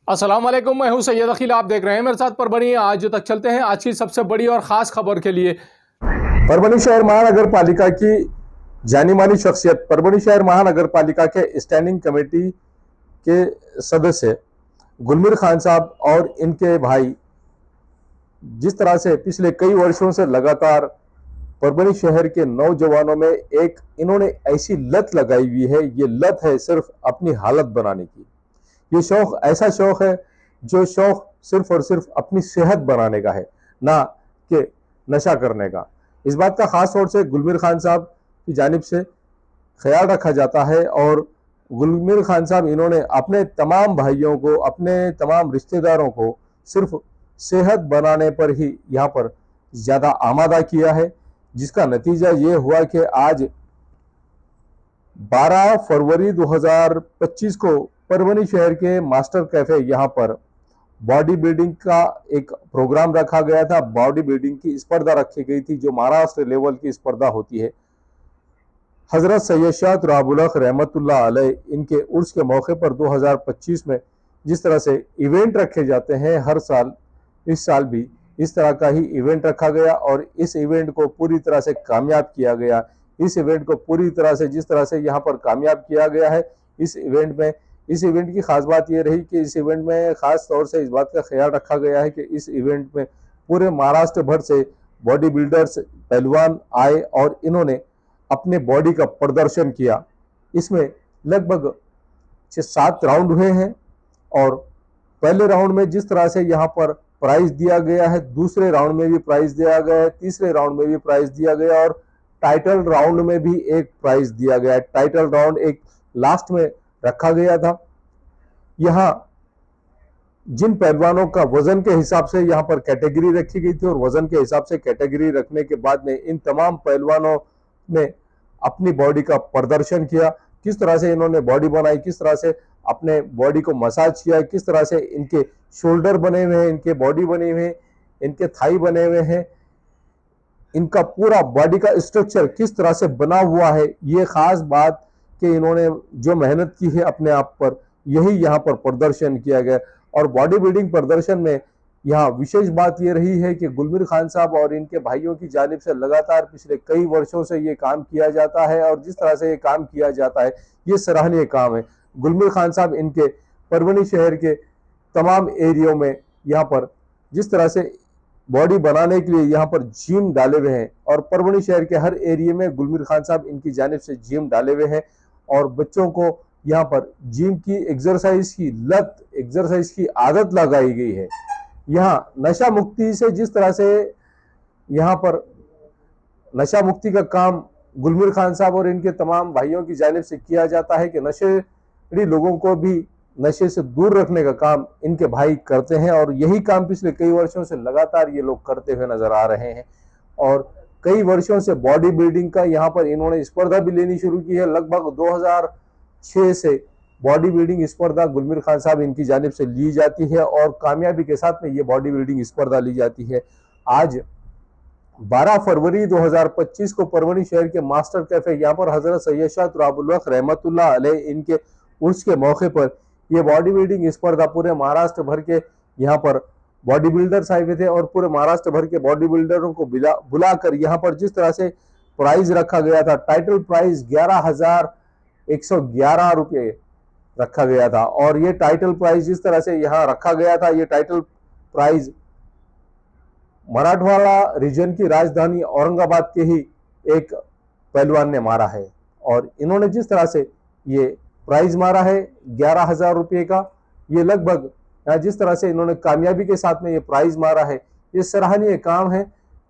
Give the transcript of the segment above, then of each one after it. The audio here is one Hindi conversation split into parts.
अस्सलाम वालेकुम, मैं हूं सैयद अखिल। आप देख रहे हैं मेरे साथ परभनी। आज तक चलते हैं आज की सबसे बड़ी और खास खबर के लिए। परभनी शहर महानगर पालिका की जानी मानी शख्सियत, परभनी शहर महानगर पालिका के स्टैंडिंग कमेटी के सदस्य गुलमीर खान साहब और इनके भाई जिस तरह से पिछले कई वर्षों से लगातार परभनी शहर के नौजवानों में एक इन्होंने ऐसी लत लगाई हुई है। ये लत है सिर्फ अपनी हालत बनाने की। ये शौक ऐसा शौक है जो शौक सिर्फ और सिर्फ अपनी सेहत बनाने का है, ना कि नशा करने का। इस बात का खास तौर से गुलमीर खान साहब की जानिब से ख्याल रखा जाता है और गुलमीर खान साहब इन्होंने अपने तमाम भाइयों को, अपने तमाम रिश्तेदारों को सिर्फ सेहत बनाने पर ही यहाँ पर ज़्यादा आमादा किया है, जिसका नतीजा ये हुआ कि आज 12 फरवरी 2025 को परभनी शहर के मास्टर कैफे यहाँ पर बॉडी बिल्डिंग का एक प्रोग्राम रखा गया था। बॉडी बिल्डिंग की स्पर्धा रखी गई थी जो महाराष्ट्र लेवल की स्पर्धा होती है। हजरत सैयद शाह तुराबुल हक रहमतुल्लाह अलैह इनके उर्स के मौके पर 2025 में जिस तरह से इवेंट रखे जाते हैं हर साल, इस साल भी इस तरह का ही इवेंट रखा गया और इस इवेंट को पूरी तरह से कामयाब किया गया। इस इवेंट को पूरी तरह से जिस तरह से यहाँ पर कामयाब किया गया है, इस इवेंट की खास बात यह रही कि इस इवेंट में खास तौर से इस बात का ख्याल रखा गया है कि इस इवेंट में पूरे महाराष्ट्र भर से बॉडी बिल्डर्स पहलवान आए और इन्होंने अपने बॉडी का प्रदर्शन किया। इसमें लगभग 6-7 राउंड हुए हैं और पहले राउंड में जिस तरह से यहाँ पर प्राइज दिया गया है, दूसरे राउंड में भी प्राइज दिया गया है, तीसरे राउंड में भी प्राइज दिया गया और टाइटल राउंड में भी एक प्राइज दिया गया है। टाइटल राउंड एक लास्ट में रखा गया था। यहाँ जिन पहलवानों का वजन के हिसाब से यहाँ पर कैटेगरी रखी गई थी और वजन के हिसाब से कैटेगरी रखने के बाद में इन तमाम पहलवानों ने अपनी बॉडी का प्रदर्शन किया। किस तरह से इन्होंने बॉडी बनाई, किस तरह से अपने बॉडी को मसाज किया, किस तरह से इनके शोल्डर बने हुए हैं, इनके बॉडी बने हुए हैं, इनके थाई बने हुए हैं, इनका पूरा बॉडी का स्ट्रक्चर किस तरह से बना हुआ है। ये खास बात कि इन्होंने जो मेहनत की है अपने आप पर, यही यहाँ पर प्रदर्शन किया गया। और बॉडी बिल्डिंग प्रदर्शन में यहाँ विशेष बात यह रही है कि गुलमीर खान साहब और इनके भाइयों की जानिब से लगातार पिछले कई वर्षों से ये काम किया जाता है और जिस तरह से ये काम किया जाता है ये सराहनीय काम है। गुलमीर खान साहब इनके परभनी शहर के तमाम एरियो में यहाँ पर जिस तरह से बॉडी बनाने के लिए यहाँ पर जिम डाले हुए हैं और परभनी शहर के हर एरिया में गुलमीर खान साहब इनकी जानिब से जिम डाले हुए हैं और बच्चों को यहाँ पर जिम की एक्सरसाइज की आदत लगाई गई है। यहाँ नशा मुक्ति से जिस तरह से यहाँ पर नशा मुक्ति का काम गुलमीर खान साहब और इनके तमाम भाइयों की जानिब से किया जाता है कि नशेड़ी लोगों को भी नशे से दूर रखने का काम इनके भाई करते हैं और यही काम पिछले कई वर्षों से लगातार ये लोग करते हुए नजर आ रहे हैं। और कई वर्षों से बॉडी बिल्डिंग का यहाँ पर इन्होंने स्पर्धा भी लेनी शुरू की है। लगभग 2006 से बॉडी बिल्डिंग स्पर्धा गुलमीर खान साहब इनकी जानिब से ली जाती है और कामयाबी के साथ में ये बॉडी बिल्डिंग स्पर्धा ली जाती है। आज 12 फरवरी 2025 को परभनी शहर के मास्टर कैफे यहाँ पर हजरत सैयद शाह तुराबुल हक रहमतुल्लाह अलैह इनके उर्स के मौके पर ये बॉडी बिल्डिंग स्पर्धा पूरे महाराष्ट्र भर के यहाँ पर बॉडी बिल्डर्स आए हुए थे और पूरे महाराष्ट्र भर के बॉडी बिल्डरों को बुलाकर यहाँ पर जिस तरह से प्राइज रखा गया था, टाइटल प्राइज 11,111 रुपये रखा गया था और ये टाइटल प्राइज जिस तरह से यहाँ रखा गया था, ये टाइटल प्राइज मराठवाड़ा रीजन की राजधानी औरंगाबाद के ही एक पहलवान ने मारा है और इन्होंने जिस तरह से ये प्राइज मारा है 11,000 रुपये का, ये लगभग जिस तरह से इन्होंने कामयाबी के साथ में ये प्राइज मारा है, ये सराहनीय काम है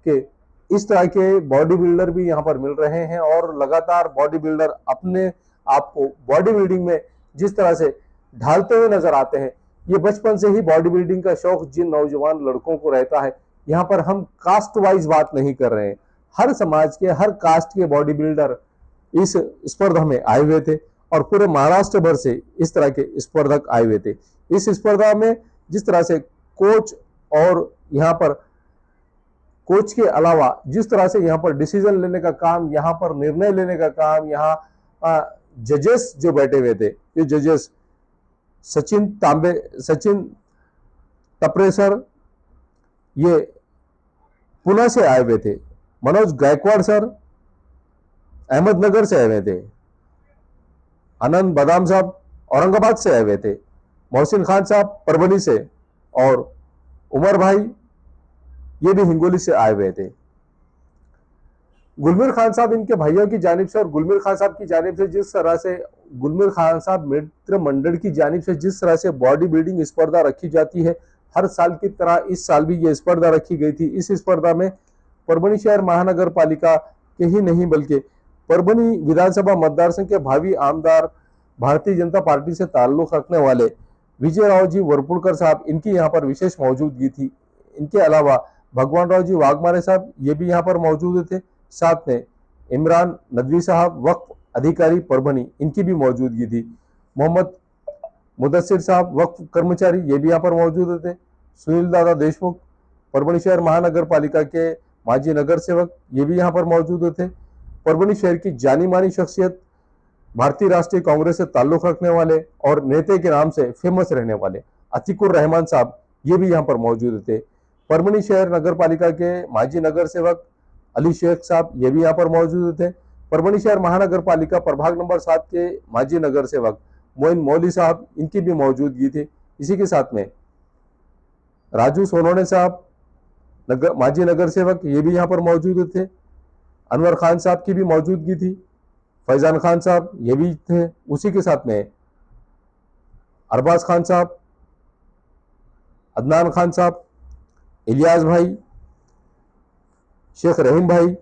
कि इस तरह के बॉडी बिल्डर भी यहाँ पर मिल रहे हैं और लगातार बॉडी बिल्डर अपने आप को बॉडी बिल्डिंग में जिस तरह से ढालते हुए नजर आते हैं। ये बचपन से ही बॉडी बिल्डिंग का शौक जिन नौजवान लड़कों को रहता है, यहाँ पर हम कास्ट वाइज बात नहीं कर रहे हैं, हर समाज के हर कास्ट के बॉडी बिल्डर इस स्पर्धा में आए हुए थे और पूरे महाराष्ट्र भर से इस तरह के स्पर्धक आए हुए थे। इस स्पर्धा में जिस तरह से कोच और यहाँ पर कोच के अलावा जिस तरह से यहाँ पर डिसीजन लेने का काम, यहाँ पर निर्णय लेने का काम, यहाँ जजेस जो बैठे हुए थे, ये जजेस सचिन टपरे सर ये पुणे से आए हुए थे। मनोज गायकवाड़ सर अहमदनगर से आए हुए थे। आनंद बादाम साहब औरंगाबाद से आए हुए थे। मोहसिन खान साहब परभनी से और उमर भाई ये भी हिंगोली से आए हुए थे। गुलमीर खान साहब इनके भाइयों की जानिब से और गुलमीर खान साहब की जानिब से जिस तरह से गुलमीर खान साहब मित्र मंडल की जानिब से जिस तरह से बॉडी बिल्डिंग स्पर्धा रखी जाती है, हर साल की तरह इस साल भी ये स्पर्धा रखी गई थी। इस स्पर्धा में परभनी शहर महानगर पालिका के ही नहीं बल्कि परभनी विधानसभा मतदार संघ के भावी आमदार भारतीय जनता पार्टी से ताल्लुक रखने वाले विजय राव जी वरपुड़कर साहब इनकी यहाँ पर विशेष मौजूदगी थी। इनके अलावा भगवान राव जी वाघमारे साहब ये भी यहाँ पर मौजूद थे। साथ में इमरान नदवी साहब वक्फ अधिकारी परभनी इनकी भी मौजूदगी थी। मोहम्मद मुदस्सिर साहब वक्फ कर्मचारी ये भी यहाँ पर मौजूद थे। सुनील दादा देशमुख परभनी शहर महानगर पालिका के माजी नगर सेवक ये भी यहाँ पर मौजूद थे। परभनी शहर की जानी मानी शख्सियत भारतीय राष्ट्रीय कांग्रेस से ताल्लुक रखने वाले और नेता के नाम से फेमस रहने वाले अतीकुर रहमान साहब ये भी यहाँ पर मौजूद थे। परभनी शहर नगर पालिका के माजी नगर सेवक अली शेख साहब ये भी यहाँ पर मौजूद थे। परभनी शहर महानगर पालिका प्रभाग नंबर 7 के माजी नगर सेवक मोइन मौली साहब इनकी भी मौजूदगी थी। इसी के साथ में राजू सोनोने साहब माजी नगर सेवक ये भी यहाँ पर मौजूद थे। अनवर खान साहब की भी मौजूदगी थी। फैजान खान साहब ये भी थे। उसी के साथ में अरबाज खान साहब, अदनान खान साहब, इलियास भाई, शेख रहीम भाई,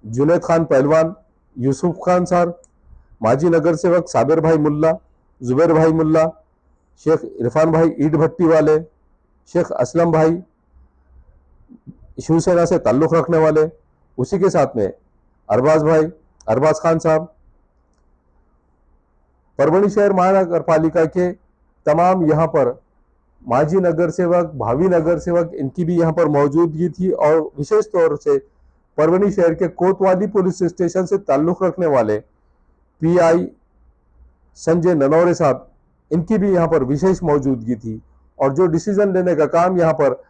जुनैद खान पहलवान, यूसुफ खान साहब, माजी नगर सेवक साबिर भाई मुल्ला, जुबैर भाई मुल्ला, शेख इरफान भाई ईट भट्टी वाले, शेख असलम भाई शिवसेना से ताल्लुक रखने वाले। उसी के साथ में अरबाज खान साहब, परभनी शहर महानगर पालिका के तमाम यहाँ पर माजी नगर सेवक, भावी नगर सेवक इनकी भी यहाँ पर मौजूदगी थी। और विशेष तौर से परभनी शहर के कोतवाली पुलिस स्टेशन से ताल्लुक रखने वाले पीआई संजय ननौरे साहब इनकी भी यहाँ पर विशेष मौजूदगी थी। और जो डिसीजन लेने का काम यहाँ पर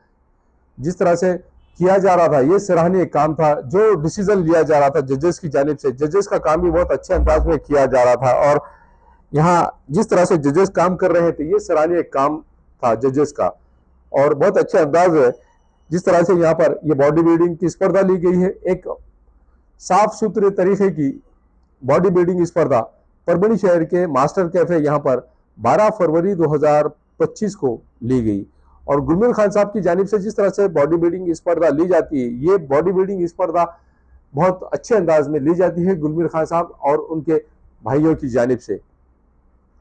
जिस तरह से किया जा रहा था ये सराहनीय काम था। जो डिसीजन लिया जा रहा था जजेस की जानिब से, जजेस का काम भी बहुत अच्छे अंदाज में किया जा रहा था। और यहाँ जिस तरह से जजेस काम कर रहे थे ये सराहनीय काम था जजेस का। और बहुत अच्छे अंदाज है जिस तरह से यहाँ पर ये बॉडी बिल्डिंग की स्पर्धा ली गई है। एक साफ सुथरे तरीके की बॉडी बिल्डिंग स्पर्धा परभनी शहर के मास्टर कैफे यहाँ पर 12 फरवरी 2025 को ली गई। और गुलमीर खान साहब की जानिब से जिस तरह से बॉडी बिल्डिंग स्पर्धा ली जाती है ये बॉडी बिल्डिंग स्पर्धा बहुत अच्छे अंदाज में ली जाती है गुलमीर खान साहब और उनके भाइयों की जानिब से।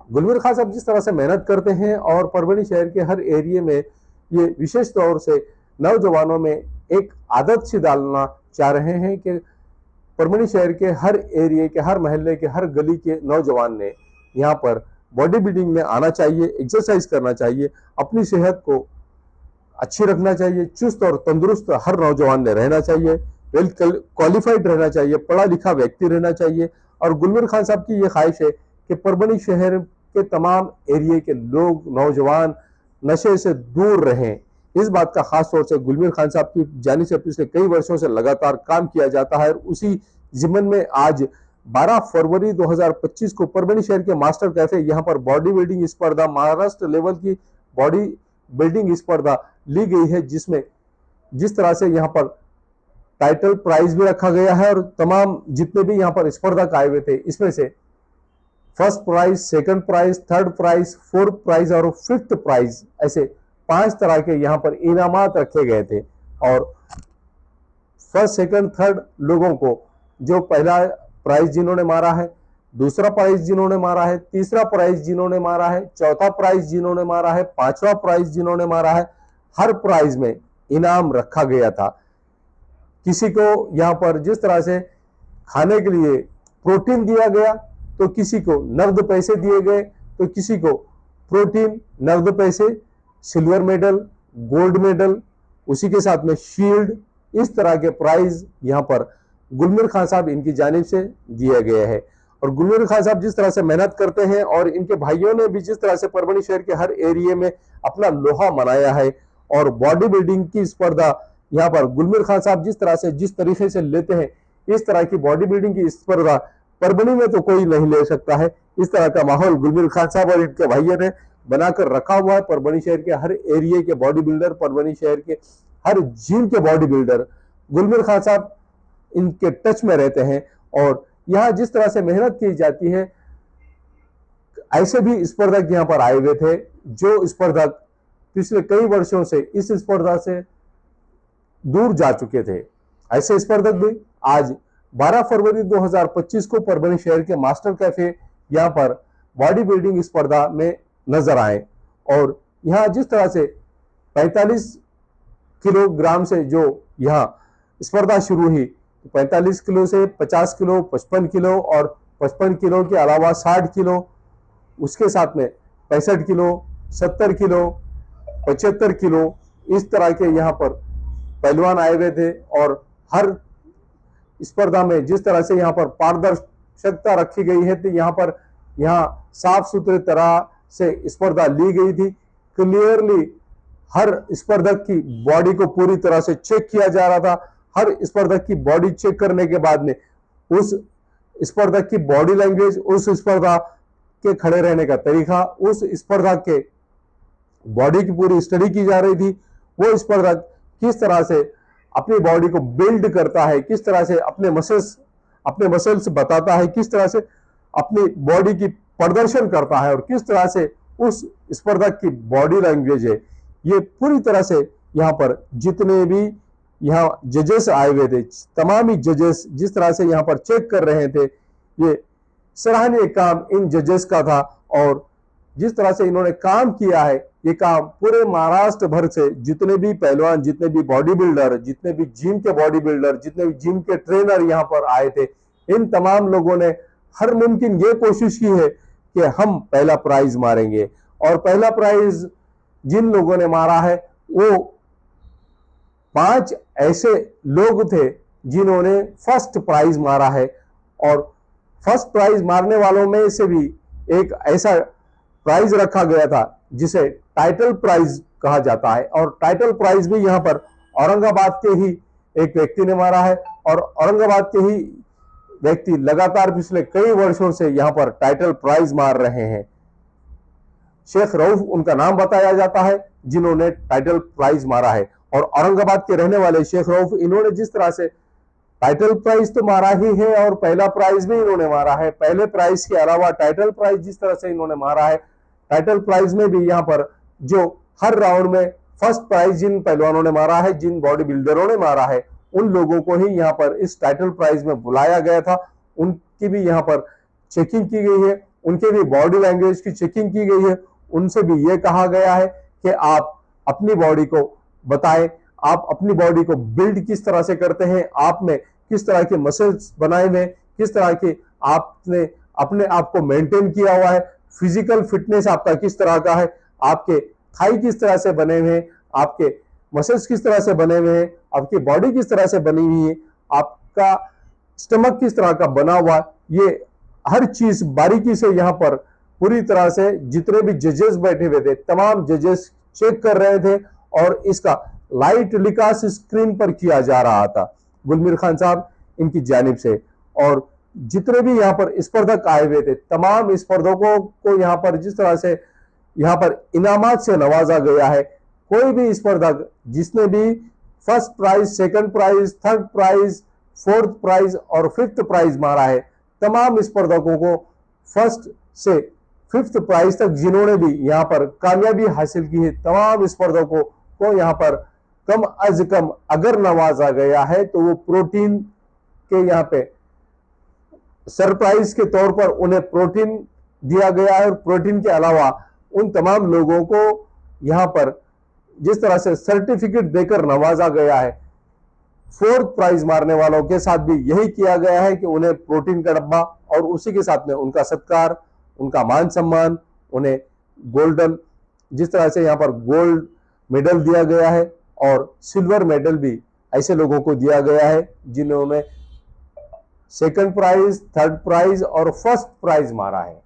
गुलमीर खान साहब जिस तरह से मेहनत करते हैं और परभनी शहर के हर एरिया में ये विशेष तौर से नौजवानों में एक आदत सी डालना चाह रहे हैं कि परभनी शहर के हर एरिया के, हर महल्ले के, हर गली के नौजवान ने यहाँ पर बॉडी बिल्डिंग में आना चाहिए, एक्सरसाइज करना चाहिए, अपनी सेहत को अच्छी रखना चाहिए, चुस्त और तंदुरुस्त हर नौजवान ने रहना चाहिए, वेल क्वालिफाइड रहना चाहिए, पढ़ा लिखा व्यक्ति रहना चाहिए। और गुलमीर खान साहब की ये ख्वाहिश है कि परभनी शहर के तमाम एरिया के लोग, नौजवान नशे से दूर रहें। इस बात का खास तौर से गुलमीर खान साहब की जानिब से पिछले कई वर्षों से लगातार काम किया जाता है। उसी जिम्मन में आज 12 फरवरी 2025 को परभनी शहर के मास्टर कैफे यहाँ पर बॉडी बिल्डिंग स्पर्धा, महाराष्ट्र लेवल की बॉडी बिल्डिंग स्पर्धा ली गई है, जिसमें जिस तरह से यहाँ पर टाइटल प्राइज भी रखा गया है और तमाम जितने भी यहाँ पर स्पर्धक आए हुए थे इसमें से first prize, second prize, third prize, fourth prize और फिफ्थ प्राइज ऐसे 5 तरह के यहाँ पर इनामात रखे गए थे। और फर्स्ट, सेकंड, थर्ड लोगों को जो पहला प्राइज जिन्होंने मारा है, दूसरा प्राइज जिन्होंने मारा है, तीसरा प्राइज जिन्होंने मारा है, चौथा प्राइज जिन्होंने मारा है, 5वां प्राइज जिन्होंने मारा है, हर प्राइज में इनाम रखा गया था। किसी को यहाँ पर जिस तरह से खाने के लिए प्रोटीन दिया गया तो किसी को नगद पैसे दिए गए, तो किसी को प्रोटीन, नगद पैसे, सिल्वर मेडल, गोल्ड मेडल, उसी के साथ में शील्ड, इस तरह के प्राइज यहाँ पर गुलमीर खान साहब इनकी जानिब से दिए गए हैं। और गुलमीर खान साहब जिस तरह से मेहनत करते हैं और इनके भाइयों ने भी जिस तरह से परभणी शहर के हर एरिया में अपना लोहा मनाया है, और बॉडी बिल्डिंग की स्पर्धा यहाँ पर गुलमीर खान साहब जिस तरीके से लेते हैं, इस तरह की बॉडी बिल्डिंग की स्पर्धा परभणी में तो कोई नहीं ले सकता है। इस तरह का माहौल गुलमीर खान साहब और इनके भाइयों ने बनाकर रखा हुआ है। परभणी शहर के हर एरिया के बॉडी बिल्डर, परभणी शहर के हर जिम के बॉडी बिल्डर गुलमीर खान साहब इनके टच में रहते हैं, और यहाँ जिस तरह से मेहनत की जाती है, ऐसे भी स्पर्धक यहाँ पर आए हुए थे जो स्पर्धक पिछले कई वर्षों से इस स्पर्धा से दूर जा चुके थे। ऐसे स्पर्धक भी आज 12 फरवरी 2025 को परभणी शहर के मास्टर कैफे यहाँ पर बॉडी बिल्डिंग स्पर्धा में नजर आए, और यहाँ जिस तरह से 45 किलोग्राम से जो यहाँ स्पर्धा शुरू हुई, 45 किलो से 50 किलो, 55 किलो और 55 किलो के अलावा 60 किलो, उसके साथ में 65 किलो, 70 किलो, 75 किलो, इस तरह के यहाँ पर पहलवान आए हुए थे। और हर स्पर्धा में जिस तरह से यहाँ पर पारदर्शिता रखी गई है, तो यहाँ साफ सुथरे तरह से स्पर्धा ली गई थी। क्लियरली हर स्पर्धक की बॉडी को पूरी तरह से चेक किया जा रहा था। हर स्पर्धक की बॉडी चेक करने के बाद में उस स्पर्धक की बॉडी लैंग्वेज, उस स्पर्धा के खड़े रहने का तरीका, उस स्पर्धा के बॉडी की पूरी स्टडी की जा रही थी। वो स्पर्धक किस तरह से अपनी बॉडी को बिल्ड करता है, किस तरह से अपने मसल्स बताता है, किस तरह से अपनी बॉडी की प्रदर्शन करता है, और किस तरह से उस स्पर्धक की बॉडी लैंग्वेज है, ये पूरी तरह से यहाँ पर जितने भी यहाँ जजेस आए हुए थे, तमाम ही जजेस जिस तरह से यहाँ पर चेक कर रहे थे, ये सराहनीय काम इन जजेस का था। और जिस तरह से इन्होंने काम किया है, ये काम पूरे महाराष्ट्र भर से जितने भी पहलवान, जितने भी बॉडी बिल्डर, जितने भी जिम के बॉडी बिल्डर, जितने भी जिम के ट्रेनर यहाँ पर आए थे, इन तमाम लोगों ने हर मुमकिन ये कोशिश की है कि हम पहला प्राइज मारेंगे। और पहला प्राइज जिन लोगों ने मारा है वो 5 ऐसे लोग थे जिन्होंने फर्स्ट प्राइज मारा है, और फर्स्ट प्राइज मारने वालों में से भी एक ऐसा प्राइज रखा गया था जिसे टाइटल प्राइज कहा जाता है। और टाइटल प्राइज भी यहाँ पर औरंगाबाद के ही एक व्यक्ति ने मारा है, और औरंगाबाद के ही व्यक्ति लगातार पिछले कई वर्षों से यहाँ पर टाइटल प्राइज मार रहे हैं। शेख रऊफ उनका नाम बताया जाता है जिन्होंने टाइटल प्राइज मारा है, और औरंगाबाद के रहने वाले शेख रऊफ, इन्होंने जिस तरह से टाइटल प्राइज तो मारा ही है और पहला प्राइज भी इन्होंने मारा है। पहले प्राइज के अलावा टाइटल प्राइज जिस तरह से इन्होंने मारा है, टाइटल प्राइज में भी यहाँ पर जो हर राउंड में फर्स्ट प्राइज जिन पहलवानों ने मारा है, जिन बॉडी बिल्डरों ने मारा है, उन लोगों को ही यहाँ पर इस टाइटल प्राइज में बुलाया गया था। उनकी भी यहाँ पर चेकिंग की गई है, उनके भी बॉडी लैंग्वेज की चेकिंग की गई है। उनसे भी ये कहा गया है कि आप अपनी बॉडी को बताएं, आप अपनी बॉडी को बिल्ड किस तरह से करते हैं, आप में किस तरह के मसल्स बनाए हुए, किस तरह के आपने अपने आप को मेंटेन किया हुआ है, फिजिकल फिटनेस आपका किस तरह का है, आपके थाई किस तरह से बने हुए हैं, आपके मसल्स किस तरह से बने हुए हैं, आपकी बॉडी किस तरह से बनी हुई है, आपका स्टमक किस तरह का बना हुआ, ये हर चीज बारीकी से यहाँ पर पूरी तरह से जितने भी जजेस बैठे हुए थे, तमाम जजेस चेक कर रहे थे, और इसका लाइव टेलीकास्ट स्क्रीन पर किया जा रहा था गुलमीर खान साहब इनकी जानिब से। और जितने भी यहाँ पर स्पर्धक आए हुए थे, तमाम स्पर्धकों को यहाँ पर जिस तरह से यहाँ पर इनामात से नवाजा गया है। कोई भी स्पर्धक जिसने भी first prize, second prize, third prize, fourth prize और फिफ्थ प्राइज मारा है, तमाम स्पर्धकों को फर्स्ट से फिफ्थ प्राइज तक जिन्होंने भी यहाँ पर कामयाबी हासिल की है, तमाम स्पर्धकों को यहाँ पर कम अज कम अगर नवाजा गया है तो वो प्रोटीन के यहाँ पे सरप्राइज के तौर पर उन्हें प्रोटीन दिया गया है। और प्रोटीन के अलावा उन तमाम लोगों को यहाँ पर जिस तरह से सर्टिफिकेट देकर नवाजा गया है, फोर्थ प्राइज मारने वालों के साथ भी यही किया गया है कि उन्हें प्रोटीन का डब्बा और उसी के साथ में उनका सत्कार, उनका मान सम्मान, उन्हें गोल्डन जिस तरह से यहाँ पर गोल्ड मेडल दिया गया है और सिल्वर मेडल भी ऐसे लोगों को दिया गया है जिन्होंने सेकंड प्राइज, थर्ड प्राइज और फर्स्ट प्राइज मारा है।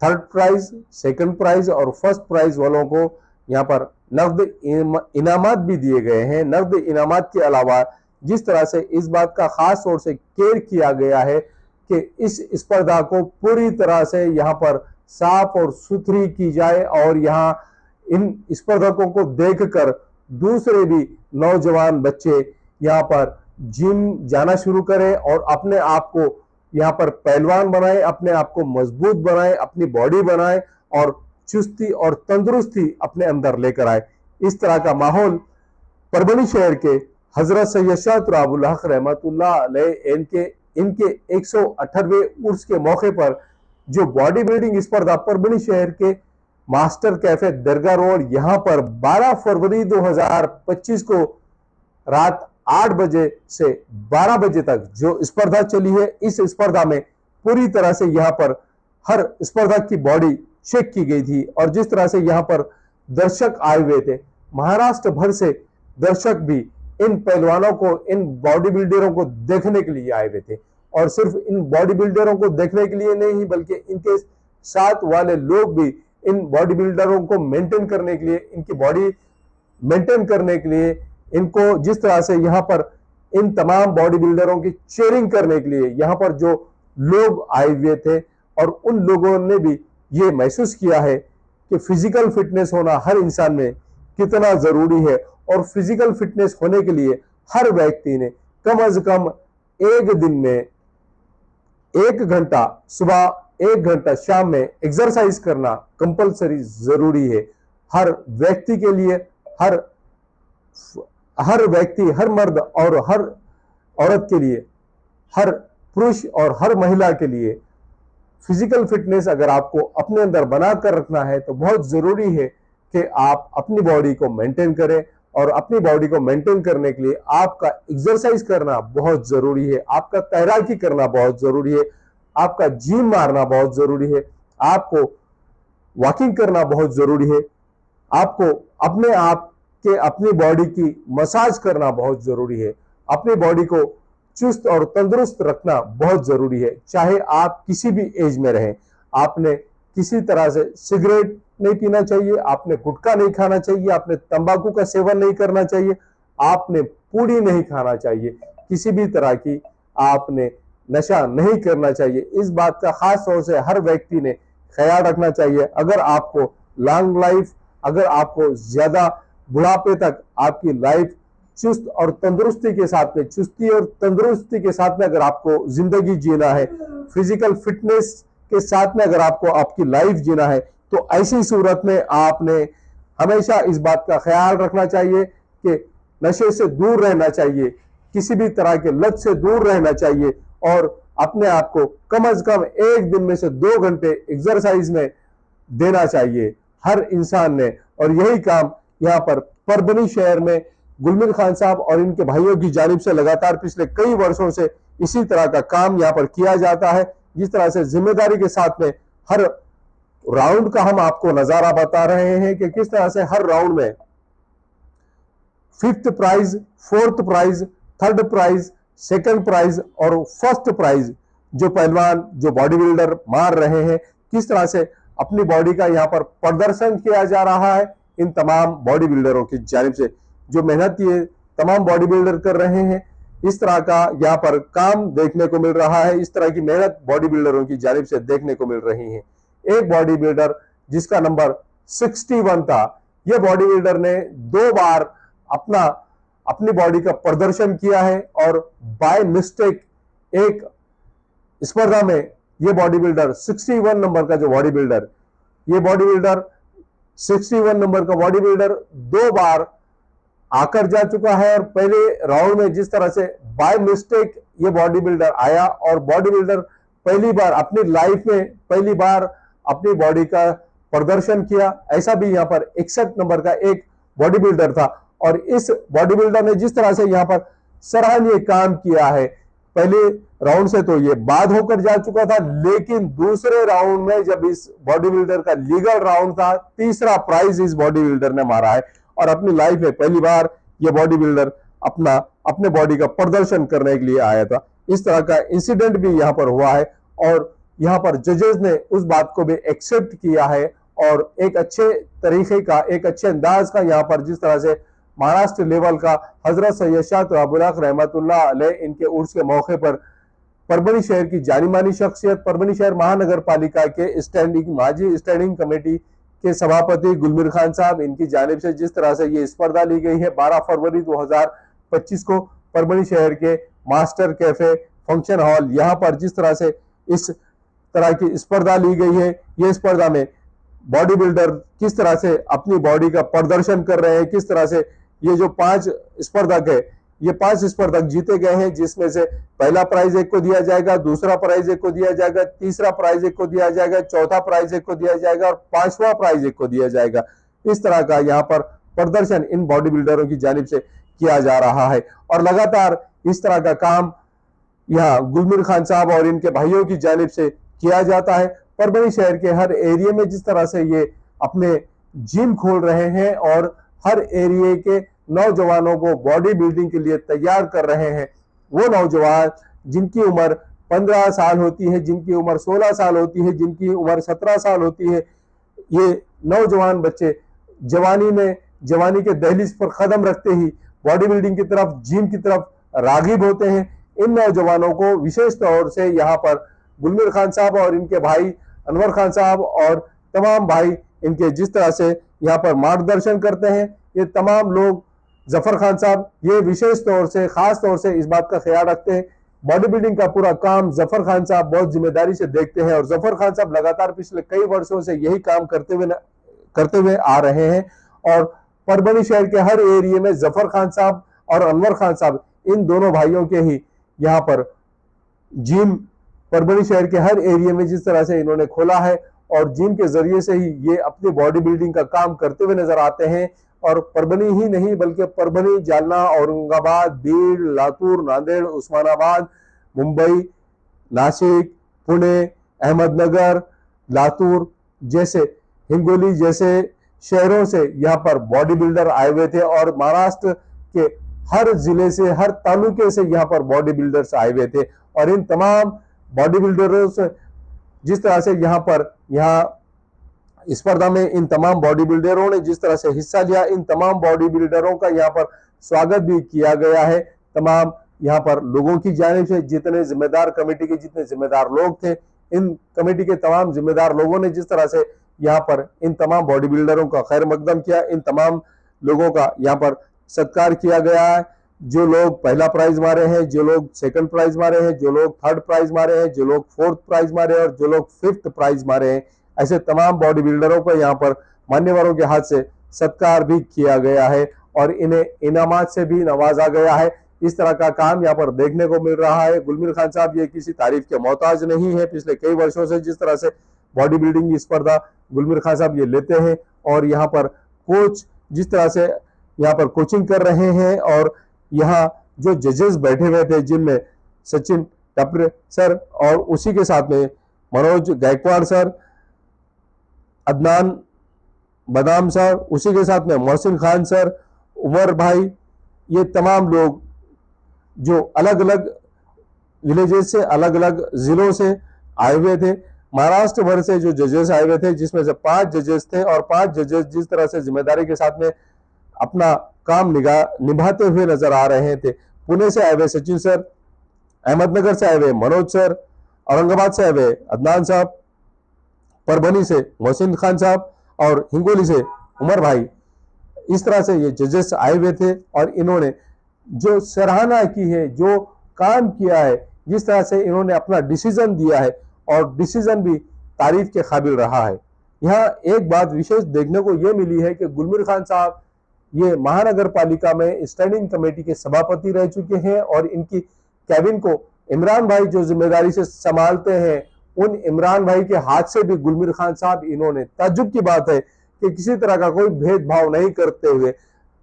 थर्ड प्राइज, सेकंड प्राइज और फर्स्ट प्राइज वालों को यहाँ पर नकद इनामात भी दिए गए हैं। नकद इनामात के अलावा जिस तरह से इस बात का खास तौर से केयर किया गया है कि इस स्पर्धा को पूरी तरह से यहाँ पर साफ और सुथरी की जाए और यहाँ इन स्पर्धकों को देखकर दूसरे भी नौजवान बच्चे यहाँ पर जिम जाना शुरू करें और अपने आप को यहाँ पर पहलवान बनाए, अपने आप को मजबूत बनाए, अपनी बॉडी बनाए और चुस्ती और तंदुरुस्ती अपने अंदर लेकर आए। इस तरह का माहौल परभणी शहर के हजरत सैयद शाह तुराबुल हक रहमतुल्लाह अलैह इनके 118वें उर्स के मौके पर जो बॉडी बिल्डिंग स्पर्धा परभणी शहर के मास्टर कैफे दरगाह रोड यहाँ पर 12 फरवरी 2025 को रात 8 बजे से 12 बजे तक जो स्पर्धा चली है, इस स्पर्धा में पूरी तरह से यहाँ पर हर स्पर्धा की बॉडी चेक की गई थी और जिस तरह से यहाँ पर दर्शक आए हुए थे, महाराष्ट्र भर से दर्शक भी इन पहलवानों को, इन बॉडी बिल्डरों को देखने के लिए आए हुए थे। और सिर्फ इन बॉडी बिल्डरों को देखने के लिए नहीं बल्कि इनके साथ वाले लोग भी इन बॉडी बिल्डरों को मेंटेन करने के लिए, इनकी बॉडी मेंटेन करने के लिए, इनको जिस तरह से यहाँ पर इन तमाम बॉडी बिल्डरों की चेयरिंग करने के लिए यहाँ पर जो लोग आए हुए थे और उन लोगों ने भी ये महसूस किया है कि फिजिकल फिटनेस होना हर इंसान में कितना जरूरी है और फिजिकल फिटनेस होने के लिए हर व्यक्ति ने कम से कम एक दिन में 1 घंटा सुबह, 1 घंटा शाम में एक्सरसाइज करना कंपलसरी जरूरी है। हर व्यक्ति के लिए, हर व्यक्ति, हर मर्द और हर औरत के लिए, हर पुरुष और हर महिला के लिए फिजिकल फिटनेस अगर आपको अपने अंदर बनाकर रखना है तो बहुत जरूरी है कि आप अपनी बॉडी को मेंटेन करें और अपनी बॉडी को मेंटेन करने के लिए आपका एक्सरसाइज करना बहुत जरूरी है, आपका तैराकी करना बहुत जरूरी है, आपका जिम मारना बहुत जरूरी है, आपको वॉकिंग करना बहुत जरूरी है, आपको अपने आप के अपनी बॉडी की मसाज करना बहुत जरूरी है, अपनी बॉडी को चुस्त और तंदुरुस्त रखना बहुत जरूरी है। चाहे आप किसी भी एज में रहें, आपने किसी तरह से सिगरेट नहीं पीना चाहिए, आपने गुटखा नहीं खाना चाहिए, आपने तंबाकू का सेवन नहीं करना चाहिए, आपने पूड़ी नहीं खाना चाहिए, किसी भी तरह की आपने नशा नहीं करना चाहिए। इस बात का खास तौर से हर व्यक्ति ने ख्याल रखना चाहिए। अगर आपको लॉन्ग लाइफ, अगर आपको ज्यादा बुढ़ापे तक आपकी लाइफ चुस्त और तंदुरुस्ती के साथ में, चुस्ती और तंदुरुस्ती के साथ में अगर आपको जिंदगी जीना है, फिजिकल फिटनेस के साथ में अगर आपको आपकी लाइफ जीना है, तो ऐसी सूरत में आपने हमेशा इस बात का ख्याल रखना चाहिए कि नशे से दूर रहना चाहिए, किसी भी तरह के लत से दूर रहना चाहिए और अपने आप को कम से कम 1 दिन में से 2 घंटे एक्सरसाइज में देना चाहिए हर इंसान ने। और यही काम यहाँ पर परभणी शहर में गुलमिल खान साहब और इनके भाइयों की जानिब से लगातार पिछले कई वर्षों से इसी तरह का काम यहाँ पर किया जाता है। जिस तरह से जिम्मेदारी के साथ में हर राउंड का हम आपको नजारा बता रहे हैं कि किस तरह से हर राउंड में 5th prize, 4th prize, 3rd prize, 2nd prize और 1st प्राइज जो पहलवान, जो बॉडी बिल्डर मार रहे हैं, किस तरह से अपनी बॉडी का यहाँ पर प्रदर्शन किया जा रहा है। इन तमाम बॉडी बिल्डरों की जानिब से जो मेहनत ये तमाम बॉडी बिल्डर कर रहे हैं, इस तरह का यहाँ पर काम देखने को मिल रहा है, इस तरह की मेहनत बॉडी बिल्डरों की जानिब से देखने को मिल रही है। एक बॉडी बिल्डर जिसका नंबर 61 था, यह बॉडी बिल्डर ने 2 बार अपनी बॉडी का प्रदर्शन किया है और बाय मिस्टेक एक स्पर्धा में यह बॉडी बिल्डर 61 नंबर का जो बॉडी बिल्डर, ये बॉडी बिल्डर 61 नंबर का बॉडी बिल्डर 2 बार आकर जा चुका है। और पहले राउंड में जिस तरह से बाय मिस्टेक ये बॉडी बिल्डर आया और बॉडी बिल्डर पहली बार अपनी लाइफ में पहली बार अपनी बॉडी का प्रदर्शन किया, ऐसा भी यहाँ पर 61 नंबर का एक बॉडी बिल्डर था। और इस बॉडी बिल्डर ने जिस तरह से यहाँ पर सराहनीय काम किया है, पहले राउंड से तो ये बाद होकर जा चुका था, लेकिन दूसरे राउंड में जब इस बॉडी बिल्डर का लीगल राउंड था, 3रा प्राइज इस बॉडी बिल्डर ने मारा है और अपनी लाइफ में पहली बार ये बॉडी बिल्डर अपने बॉडी का प्रदर्शन करने के लिए आया था। इस तरह का इंसिडेंट भी यहाँ पर हुआ है और यहाँ पर जजेस ने उस बात को भी एक्सेप्ट किया है और एक अच्छे तरीके का, एक अच्छे अंदाज का यहाँ पर जिस तरह से महाराष्ट्र लेवल का हजरत सैयद शाह तवाबुल हक रहमतुल्लाह अलैह इनके उर्स के मौके पर परभनी शहर की जानी मानी शख्सियत, परभनी शहर महानगर पालिका के माजी स्टैंडिंग कमेटी के सभापति गुलमीर खान साहब, इनकी जानिब से जिस तरह से ये स्पर्धा ली गई है 12 फरवरी 2025 को परभनी शहर के मास्टर कैफे फंक्शन हॉल, यहाँ पर जिस तरह से इस तरह की स्पर्धा ली गई है, ये स्पर्धा में बॉडी बिल्डर किस तरह से अपनी बॉडी का प्रदर्शन कर रहे हैं, किस तरह से ये जो 5 स्पर्धक है, ये 5 स्पर्धक जीते गए हैं, जिसमें से पहला प्राइज एक को दिया जाएगा, दूसरा प्राइज एक को दिया जाएगा, तीसरा प्राइज एक को दिया जाएगा, चौथा प्राइज एक को दिया जाएगा और 5वां प्राइज एक को दिया जाएगा। इस तरह का यहाँ पर प्रदर्शन इन बॉडी बिल्डरों की जानिब से किया जा रहा है और लगातार इस तरह का काम यहाँ गुलमीर खान साहब और इनके भाइयों की जानिब से किया जाता है। परभनी शहर के हर एरिया में जिस तरह से ये अपने जिम खोल रहे हैं और हर एरिया के नौजवानों को बॉडी बिल्डिंग के लिए तैयार कर रहे हैं, वो नौजवान जिनकी उम्र 15 साल होती है, जिनकी उम्र 16 साल होती है, जिनकी उम्र 17 साल होती है, ये नौजवान बच्चे जवानी के दहलीज पर कदम रखते ही बॉडी बिल्डिंग की तरफ, जिम की तरफ रागिब होते हैं। इन नौजवानों को विशेष तौर से यहाँ पर गुलमीर खान साहब और इनके भाई अनवर खान साहब और तमाम भाई इनके जिस तरह से यहाँ पर मार्गदर्शन करते हैं, ये तमाम लोग, जफर खान साहब ये विशेष तौर से, खास तौर से इस बात का ख्याल रखते हैं। बॉडी बिल्डिंग का पूरा काम जफर खान साहब बहुत जिम्मेदारी से देखते हैं और जफर खान साहब लगातार पिछले कई वर्षों से यही काम करते हुए आ रहे हैं और परभनी शहर के हर एरिया में जफर खान साहब और अनवर खान साहब, इन दोनों भाइयों के ही यहाँ पर जिम परभनी शहर के हर एरिया में जिस तरह से इन्होंने खोला है और जिम के जरिए से ही ये अपनी बॉडी बिल्डिंग का काम करते हुए नजर आते हैं और परभनी ही नहीं बल्कि परभनी, जालना, औरंगाबाद, बीड, लातूर, नांदेड़, उस्मानाबाद, मुंबई, नासिक, पुणे, अहमदनगर, लातूर जैसे, हिंगोली जैसे शहरों से यहाँ पर बॉडी बिल्डर आए हुए थे और महाराष्ट्र के हर जिले से, हर तालुके से यहाँ पर बॉडी बिल्डर्स आए हुए थे और इन तमाम बॉडी बिल्डरों से जिस तरह से यहाँ स्पर्धा में इन तमाम बॉडी बिल्डरों ने जिस तरह से हिस्सा लिया, इन तमाम बॉडी बिल्डरों का यहाँ पर स्वागत भी किया गया है। तमाम यहाँ पर लोगों की जानिब से, जितने जिम्मेदार कमेटी के जितने जिम्मेदार लोग थे, इन कमेटी के तमाम जिम्मेदार लोगों ने जिस तरह से यहाँ पर इन तमाम बॉडी बिल्डरों का खैर मकदम किया, इन तमाम लोगों का यहाँ पर सत्कार किया गया है। जो लोग पहला प्राइज मारे हैं, जो लोग सेकंड प्राइज मारे हैं, जो लोग थर्ड प्राइज मारे हैं, जो लोग फोर्थ प्राइज मारे हैं और जो लोग फिफ्थ प्राइज मारे हैं, ऐसे तमाम बॉडी बिल्डरों को यहाँ पर मान्यवरों के हाथ से सत्कार भी किया गया है और इन्हें इनामात से भी नवाजा गया है। इस तरह का काम यहाँ पर देखने को मिल रहा है। गुलमीर खान साहब ये किसी तारीफ के मोहताज नहीं है। पिछले कई वर्षों से जिस तरह से बॉडी बिल्डिंग की स्पर्धा गुलमीर खान साहब ये लेते हैं और यहाँ पर कोच जिस तरह से यहाँ पर कोचिंग कर रहे हैं और यहाँ जो जजेस बैठे हुए थे जिनमें सचिन टपरे सर और उसी के साथ में मनोज गायकवाड़ सर, अदनान बदाम सर, उसी के साथ में मोहसिन खान सर, उमर भाई, ये तमाम लोग जो अलग अलग विलेजेस से, अलग अलग जिलों से आए हुए थे, महाराष्ट्र भर से जो जजेस आए हुए थे, जिसमें से 5 जजेस थे और 5 जजेस जिस तरह से जिम्मेदारी के साथ में अपना काम निभाते हुए नजर आ रहे थे। पुणे से आए हुए सचिन सर, अहमदनगर से आए हुए मनोज सर, औरंगाबाद से आए हुए अदनान साहब, परभनी से मोहसिन खान साहब और हिंगोली से उमर भाई, इस तरह से ये जजेस आए हुए थे और इन्होंने जो सराहना की है, जो काम किया है, जिस तरह से इन्होंने अपना डिसीजन दिया है और डिसीजन भी तारीफ के काबिल रहा है। यहाँ एक बात विशेष देखने को ये मिली है कि गुलमीर खान साहब ये महानगर पालिका में स्टैंडिंग कमेटी के सभापति रह चुके हैं और इनकी कैबिन को इमरान भाई जो जिम्मेदारी से संभालते हैं, उन इमरान भाई के हाथ से भी गुलमीर खान साहब इन्होंने, ताज्जुब की बात है कि किसी तरह का कोई भेदभाव नहीं करते हुए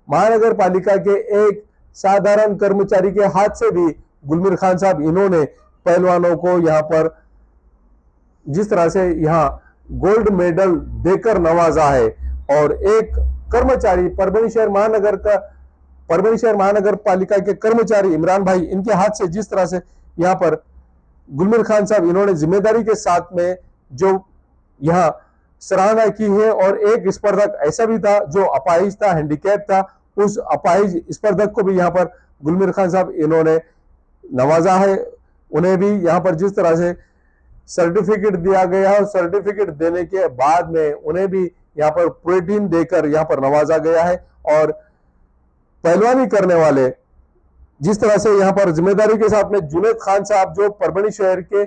महानगर पालिका के एक साधारण कर्मचारी के हाथ से भी गुलमीर खान साहब इन्होंने पहलवानों को यहाँ पर जिस तरह से यहाँ गोल्ड मेडल देकर नवाजा है और एक कर्मचारी परभनी शहर महानगर पालिका के कर्मचारी इमरान भाई, इनके हाथ से जिस तरह से यहाँ पर गुलमिर खान साहब इन्होंने जिम्मेदारी के साथ में जो यहाँ सराहना की है। और एक स्पर्धक ऐसा भी था जो अपाहिज था, हैंडीकैप था, उस अपाहिज स्पर्धक को भी यहाँ पर गुलमिर खान साहब इन्होंने नवाजा है। उन्हें भी यहाँ पर जिस तरह से सर्टिफिकेट दिया गया है, सर्टिफिकेट देने के बाद में उन्हें भी यहाँ पर प्रोटीन देकर यहाँ पर नवाजा गया है। और पहलवानी करने वाले जिस तरह से यहाँ पर जिम्मेदारी के साथ में जुनैद खान साहब जो परभणी शहर के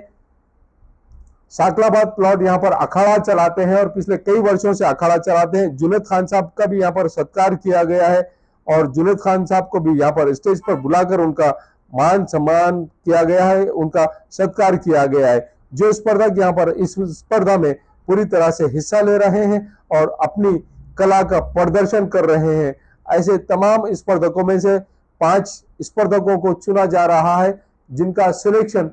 साकलाबाद प्लॉट यहाँ पर अखाड़ा चलाते हैं और पिछले कई वर्षों से अखाड़ा चलाते हैं, जुनैद खान साहब का भी यहाँ पर सत्कार किया गया है। और जुनैद खान साहब को भी यहाँ पर स्टेज पर बुलाकर उनका मान सम्मान किया गया है, उनका सत्कार किया गया है। जो स्पर्धक यहाँ पर इस स्पर्धा में पूरी तरह से हिस्सा ले रहे हैं और अपनी कला का प्रदर्शन कर रहे हैं, ऐसे तमाम स्पर्धकों में से 5 स्पर्धकों को चुना जा रहा है, जिनका selection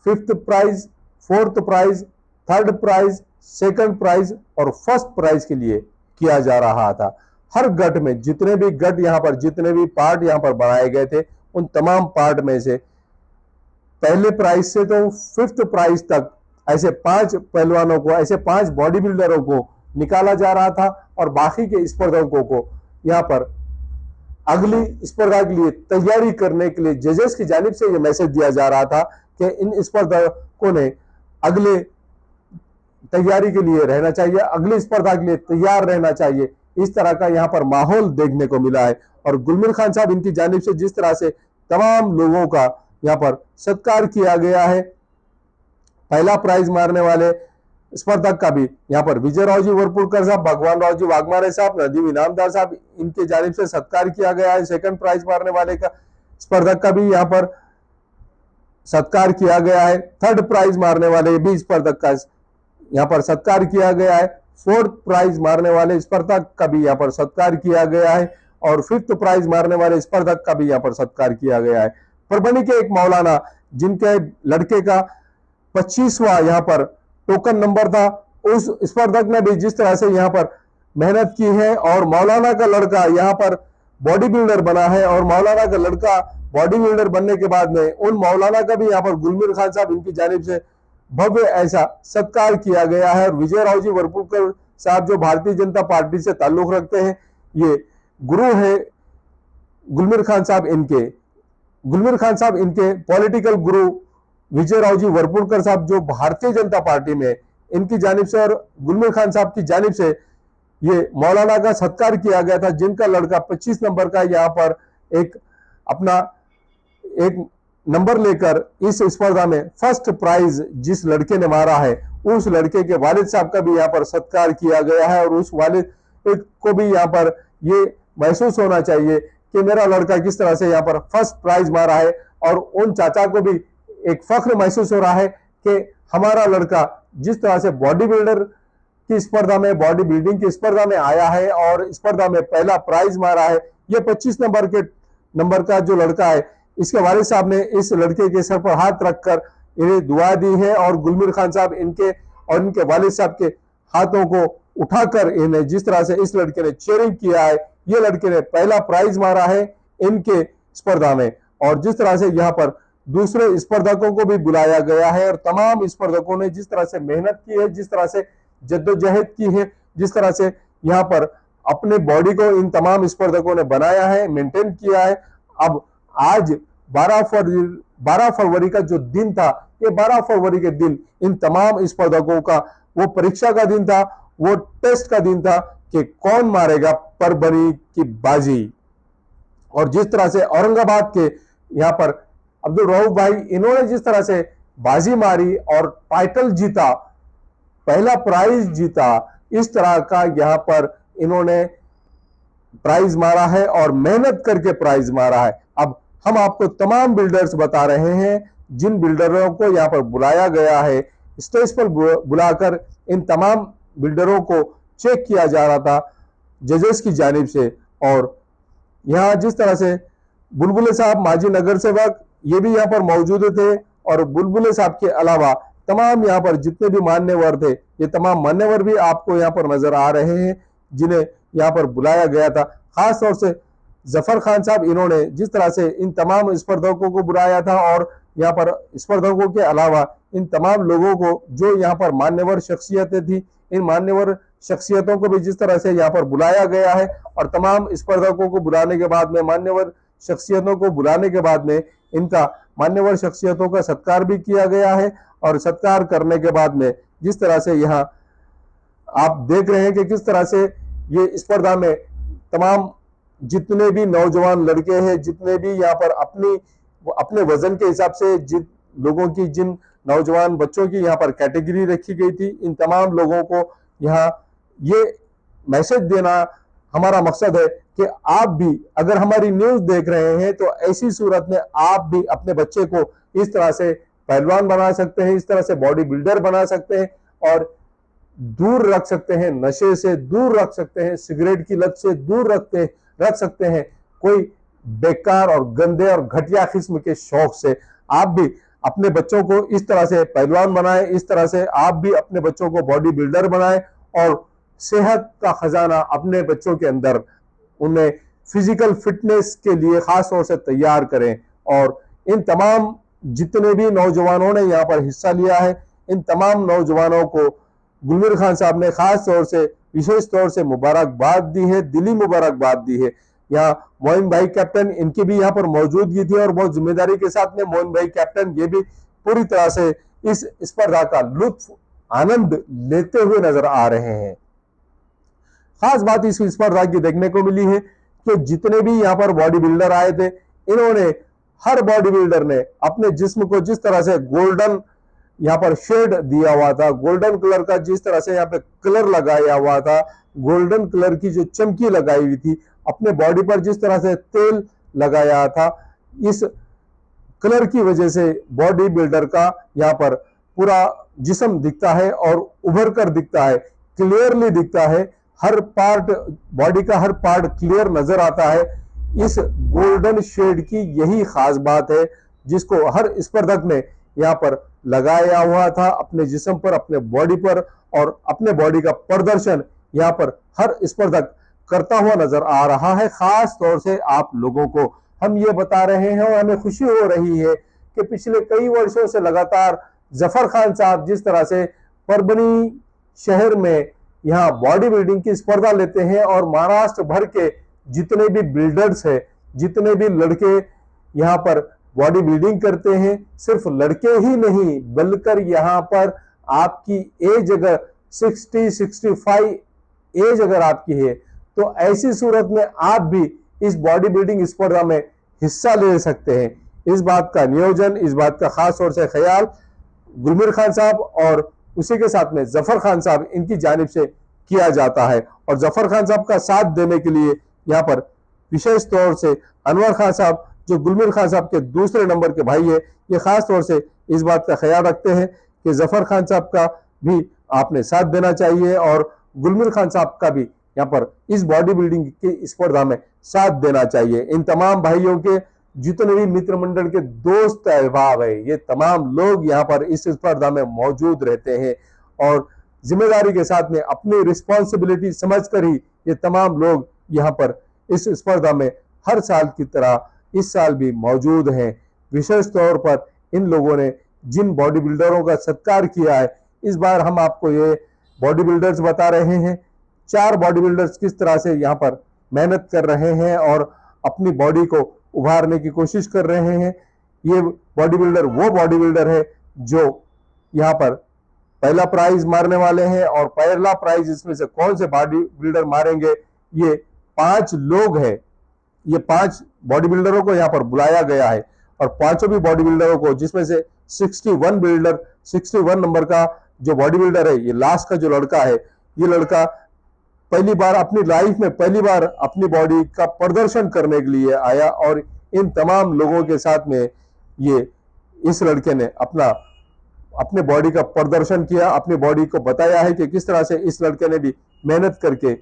5th prize, 4th prize, 3rd prize, 2nd prize और 1st प्राइज के लिए किया जा रहा था। हर गट में जितने भी गट यहाँ पर, जितने भी पार्ट यहाँ पर बनाए गए थे, उन तमाम पार्ट में से पहले प्राइज से तो 5th प्राइज तक ऐसे 5 पहलवानों को, ऐसे 5 बॉडी बिल्डरों को निकाला जा रहा था। और बाकी के स्पर्धकों को यहाँ पर अगली स्पर्धा के लिए तैयारी करने के लिए जजेस की जानिब से यह मैसेज दिया जा रहा था कि इन स्पर्धकों ने अगले तैयारी के लिए रहना चाहिए, अगली स्पर्धा के लिए तैयार रहना चाहिए। इस तरह का यहाँ पर माहौल देखने को मिला है। और गुलमिर खान साहब इनकी जानिब से जिस तरह से तमाम लोगों का यहाँ पर सत्कार किया गया है, पहला प्राइज मारने वाले स्पर्धक का भी यहाँ पर विजय राव जी वरपुड़कर साहब, भगवान राव जी वाघमारे साहब, नदीम इनामदार साहब, इनके जानिब से सत्कार किया गया है। 2nd प्राइज मारने वाले का स्पर्धक का भी यहाँ पर सत्कार किया गया है। 3rd प्राइज मारने वाले भी स्पर्धक का यहाँ पर सत्कार किया गया है। 4th प्राइज मारने वाले स्पर्धक का भी यहाँ पर सत्कार किया गया है। और 5th प्राइज मारने वाले स्पर्धक का भी यहाँ पर सत्कार किया गया है। परभणी के एक मौलाना जिनके लड़के का 25वां यहाँ पर टोकन नंबर था, उस स्पर्धक ने भी जिस तरह से यहाँ पर मेहनत की है और मौलाना का लड़का यहाँ पर बॉडी बिल्डर बना है। और मौलाना का लड़का बॉडी बिल्डर बनने के बाद में उन मौलाना का भी यहाँ पर गुलमिर खान साहब इनकी जानिब से भव्य ऐसा सत्कार किया गया है। और विजय राव जी वरपुड़कर साहब जो भारतीय जनता पार्टी से ताल्लुक रखते हैं, ये गुरु है गुलमिर खान साहब इनके। गुलमिर खान साहब इनके पॉलिटिकल गुरु विजय राव जी वरपुड़कर साहब जो भारतीय जनता पार्टी में, इनकी जानिब से और गुलमिर खान साहब की जानिब से ये मौलाना का सत्कार किया गया था, जिनका लड़का 25 नंबर का यहाँ पर एक अपना एक नंबर लेकर इस स्पर्धा में 1st प्राइज जिस लड़के ने मारा है, उस लड़के के वालिद साहब का भी यहाँ पर सत्कार किया गया है। और उस वालिद को भी यहाँ पर ये महसूस होना चाहिए कि मेरा लड़का किस तरह से यहाँ पर 1st प्राइज मारा है। और उन चाचा को भी एक फख्र महसूस हो रहा है कि हमारा लड़का जिस तरह से बॉडी बिल्डर की स्पर्धा में, बॉडी बिल्डिंग की स्पर्धा में आया है और स्पर्धा में पहला प्राइज मारा है। ये 25 नंबर का जो लड़का है, इसके वालिद साहब ने इस लड़के के सर पर हाथ रखकर इन्हें दुआ दी है। और गुलमिर खान साहब इनके और इनके वालिद साहब के हाथों को उठाकर इन्हें जिस तरह से इस लड़के ने चीयरिंग किया है, ये लड़के ने पहला प्राइज मारा है इनके स्पर्धा में। और जिस तरह से यहाँ पर दूसरे स्पर्धकों को भी बुलाया गया है और तमाम स्पर्धकों ने जिस तरह से मेहनत की है, जिस तरह से जद्दोजहद की है, जिस तरह से यहाँ पर अपने बॉडी को इन तमाम स्पर्धकों ने बनाया है, मेंटेन किया है। अब आज 12 फरवरी का जो दिन था, ये 12 फरवरी के दिन इन तमाम स्पर्धकों का वो परीक्षा का दिन था, वो टेस्ट का दिन था कि कौन मारेगा परभणी की बाजी। और जिस तरह से औरंगाबाद के यहाँ पर अब्दुल रऊफ भाई, इन्होंने जिस तरह से बाजी मारी और टाइटल जीता, पहला प्राइज जीता, इस तरह का यहाँ पर इन्होंने प्राइज मारा है और मेहनत करके प्राइज मारा है। अब हम आपको तमाम बिल्डर्स बता रहे हैं जिन बिल्डरों को यहाँ पर बुलाया गया है, स्टेज पर बुलाकर इन तमाम बिल्डरों को चेक किया जा रहा था जजेस की जानिब से। और यहाँ जिस तरह से बुलबुले साहब माजी नगर सेवक ये भी यहाँ पर मौजूद थे। और बुलबुले साहब के अलावा तमाम यहाँ पर जितने भी मान्यवर थे, ये तमाम मान्यवर भी आपको यहाँ पर नजर आ रहे हैं जिन्हें यहाँ पर बुलाया गया था। खास तौर से जफर खान साहब, इन्होंने जिस तरह से इन तमाम स्पर्धकों को बुलाया था और यहाँ पर स्पर्धकों के अलावा इन तमाम लोगों को जो यहाँ पर मान्यवर शख्सियतें थी, इन मान्यवर शख्सियतों को भी जिस तरह से यहाँ पर बुलाया गया है और तमाम स्पर्धकों को बुलाने के बाद में, मान्यवर शख्सियतों को बुलाने के बाद में इनका मान्यवर शख्सियतों का सत्कार भी किया गया है। और सत्कार करने के बाद में जिस तरह से यहाँ आप देख रहे हैं कि किस तरह से ये स्पर्धा में तमाम जितने भी नौजवान लड़के हैं, जितने भी यहाँ पर अपने वजन के हिसाब से जिन लोगों की, जिन नौजवान बच्चों की यहाँ पर कैटेगरी रखी गई थी, इन तमाम लोगों को यहाँ ये मैसेज देना हमारा मकसद है कि आप भी अगर हमारी न्यूज देख रहे हैं तो ऐसी सूरत में आप भी अपने बच्चे को इस तरह से पहलवान बना सकते हैं, इस तरह से बॉडी बिल्डर बना सकते हैं और दूर रख सकते हैं, नशे से दूर रख सकते हैं, सिगरेट की लत से दूर रख सकते हैं, कोई बेकार और गंदे और घटिया किस्म के शौक से। आप भी अपने बच्चों को इस तरह से पहलवान बनाएं, इस तरह से आप भी अपने बच्चों को बॉडी बिल्डर बनाएं और सेहत का खजाना अपने बच्चों के अंदर, उन्हें फिजिकल फिटनेस के लिए खास तौर से तैयार करें। और इन तमाम जितने भी नौजवानों ने यहाँ पर हिस्सा लिया है, इन तमाम नौजवानों को गुलमीर खान साहब ने खास तौर से, विशेष तौर से मुबारकबाद दी है, दिली मुबारकबाद दी है। यहाँ मोइन भाई कैप्टन, इनकी भी यहाँ पर मौजूदगी थी और बहुत जिम्मेदारी के साथ में मोइन भाई कैप्टन ये भी पूरी तरह से इस स्पर्धा का लुत्फ आनंद लेते हुए नजर आ रहे हैं। खास बात इस स्पर्धा की देखने को मिली है कि जितने भी यहाँ पर बॉडी बिल्डर आए थे, इन्होंने, हर बॉडी बिल्डर ने अपने जिस्म को जिस तरह से गोल्डन यहाँ पर शेड दिया हुआ था, गोल्डन कलर का जिस तरह से यहाँ पे कलर लगाया हुआ था, गोल्डन कलर की जो चमकी लगाई हुई थी, अपने बॉडी पर जिस तरह से तेल लगाया था, इस कलर की वजह से बॉडी बिल्डर का यहाँ पर पूरा जिस्म दिखता है और उभर कर दिखता है, क्लियरली दिखता है, हर पार्ट, बॉडी का हर पार्ट क्लियर नजर आता है। इस गोल्डन शेड की यही खास बात है जिसको हर स्पर्धक ने यहाँ पर लगाया हुआ था अपने जिस्म पर, अपने बॉडी पर, और अपने बॉडी का प्रदर्शन यहाँ पर हर स्पर्धक करता हुआ नजर आ रहा है। खास तौर से आप लोगों को हम ये बता रहे हैं और हमें खुशी हो रही है कि पिछले कई वर्षों से लगातार जफर खान साहब जिस तरह से परभनी शहर में यहाँ बॉडी बिल्डिंग की स्पर्धा लेते हैं और महाराष्ट्र भर के जितने भी बिल्डर्स हैं, जितने भी लड़के यहाँ पर बॉडी बिल्डिंग करते हैं, सिर्फ लड़के ही नहीं बल्कि यहाँ पर आपकी एज अगर 60-65 एज अगर आपकी है तो ऐसी सूरत में आप भी इस बॉडी बिल्डिंग स्पर्धा में हिस्सा ले सकते हैं। इस बात का नियोजन, इस बात का खास तौर से ख्याल गुलमीर खान साहब और उसी के साथ में जफर खान साहब, इनकी जानिब से किया जाता है। और जफर खान साहब का साथ देने के लिए यहाँ पर विशेष तौर से अनवर खान साहब, जो गुलमीर खान साहब के दूसरे नंबर के भाई है, ये खास तौर से इस बात का ख्याल रखते हैं कि जफर खान साहब का भी आपने साथ देना चाहिए और गुलमीर खान साहब का भी यहाँ पर इस बॉडी बिल्डिंग की स्पर्धा में साथ देना चाहिए। इन तमाम भाइयों के जितने भी मित्र मंडल के दोस्त अहबाब है, ये तमाम लोग यहाँ पर इस स्पर्धा में मौजूद रहते हैं और जिम्मेदारी के साथ में अपनी रिस्पॉन्सिबिलिटी समझकर ही ये तमाम लोग यहाँ पर इस स्पर्धा में हर साल की तरह इस साल भी मौजूद हैं। विशेष तौर पर इन लोगों ने जिन बॉडी बिल्डरों का सत्कार किया है, इस बार हम आपको ये बॉडी बिल्डर्स बता रहे हैं। 4 बॉडी बिल्डर्स किस तरह से यहाँ पर मेहनत कर रहे हैं और अपनी बॉडी को उभारने की कोशिश कर रहे हैं। ये बॉडी बिल्डर वो बॉडी बिल्डर है जो यहाँ पर पहला प्राइज मारने वाले हैं और पहला प्राइज इसमें से कौन से बॉडी बिल्डर मारेंगे, ये 5 लोग हैं। ये 5 बॉडी बिल्डरों को यहाँ पर बुलाया गया है और पांचों भी बॉडी बिल्डरों को, जिसमें से 61 नंबर का जो बॉडी बिल्डर है, ये लास्ट का जो लड़का है, ये लड़का पहली बार अपनी लाइफ में पहली बार अपनी बॉडी का प्रदर्शन करने के लिए आया और इन तमाम लोगों के साथ में ये इस लड़के ने अपने बॉडी का प्रदर्शन किया, अपनी बॉडी को बताया है कि किस तरह से इस लड़के ने भी मेहनत करके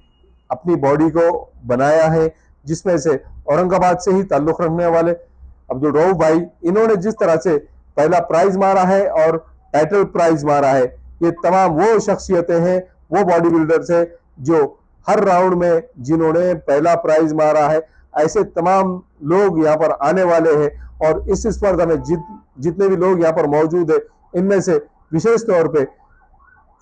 अपनी बॉडी को बनाया है। जिसमें से औरंगाबाद से ही ताल्लुक रखने वाले अब्दुल रऊफ भाई, इन्होंने जिस तरह से पहला प्राइज मारा है और टाइटल प्राइज मारा है, ये तमाम वो शख्सियतें हैं, वो बॉडी बिल्डर्स हैं जो हर राउंड में जिन्होंने पहला प्राइज मारा है, ऐसे तमाम लोग यहाँ पर आने वाले हैं और इस स्पर्धा में जितने भी लोग यहाँ पर मौजूद है, इनमें से विशेष तौर पे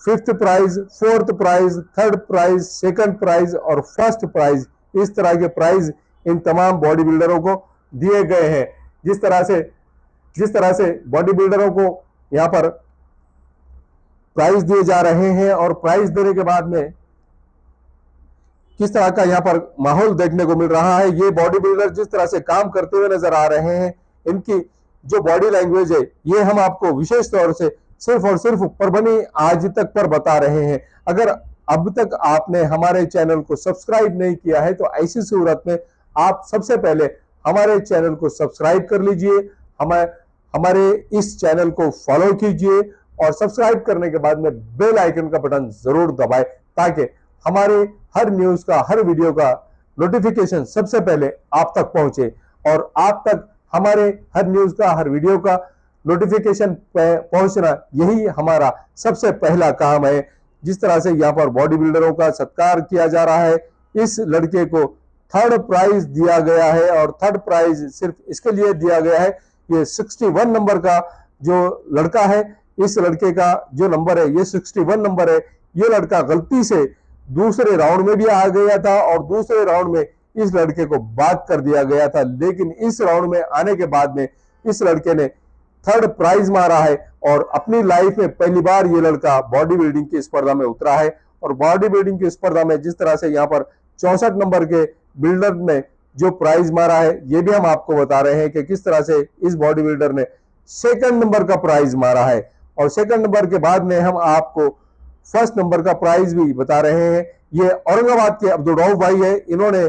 5th prize, 4th prize, 3rd prize, 2nd prize और 1st प्राइज, इस तरह के प्राइज इन तमाम बॉडी बिल्डरों को दिए गए हैं। जिस तरह से बॉडी बिल्डरों को यहाँ पर प्राइज दिए जा रहे हैं और प्राइज देने के बाद में किस तरह का यहाँ पर माहौल देखने को मिल रहा है, ये बॉडी बिल्डर जिस तरह से काम करते हुए नजर आ रहे हैं, इनकी जो बॉडी लैंग्वेज है ये हम आपको विशेष तौर से सिर्फ और सिर्फ परभनी आज तक पर बता रहे हैं। अगर अब तक आपने हमारे चैनल को सब्सक्राइब नहीं किया है तो ऐसी सूरत में आप सबसे पहले हमारे चैनल को सब्सक्राइब कर लीजिए, हमारे इस चैनल को फॉलो कीजिए और सब्सक्राइब करने के बाद में बेल आइकन का बटन जरूर दबाएं ताकि हमारे हर न्यूज का, हर वीडियो का नोटिफिकेशन सबसे पहले आप तक पहुंचे और आप तक हमारे हर न्यूज का, हर वीडियो का नोटिफिकेशन पहुंचना यही हमारा सबसे पहला काम है। जिस तरह से यहाँ पर बॉडी बिल्डरों का सत्कार किया जा रहा है, इस लड़के को 3rd प्राइज दिया गया है और 3rd प्राइज सिर्फ इसके लिए दिया गया है, ये 61 नंबर का जो लड़का है, इस लड़के का जो नंबर है ये 61 नंबर है। ये लड़का गलती से दूसरे राउंड में भी आ गया था और दूसरे राउंड में इस लड़के को बात कर दिया गया था, लेकिन इस राउंड में आने के बाद में इस लड़के ने 3rd प्राइज मारा है और अपनी लाइफ में पहली बार ये लड़का बॉडी बिल्डिंग की स्पर्धा में उतरा है। और बॉडी बिल्डिंग की स्पर्धा में जिस तरह से यहाँ पर 64 नंबर के बिल्डर ने जो प्राइज मारा है, ये भी हम आपको बता रहे हैं कि किस तरह से इस बॉडी बिल्डर ने 2nd नंबर का प्राइज मारा है। और 2nd नंबर के बाद में हम आपको 1st नंबर का प्राइज भी बता रहे हैं। ये औरंगाबाद के अब्दुल रऊफ भाई है, इन्होंने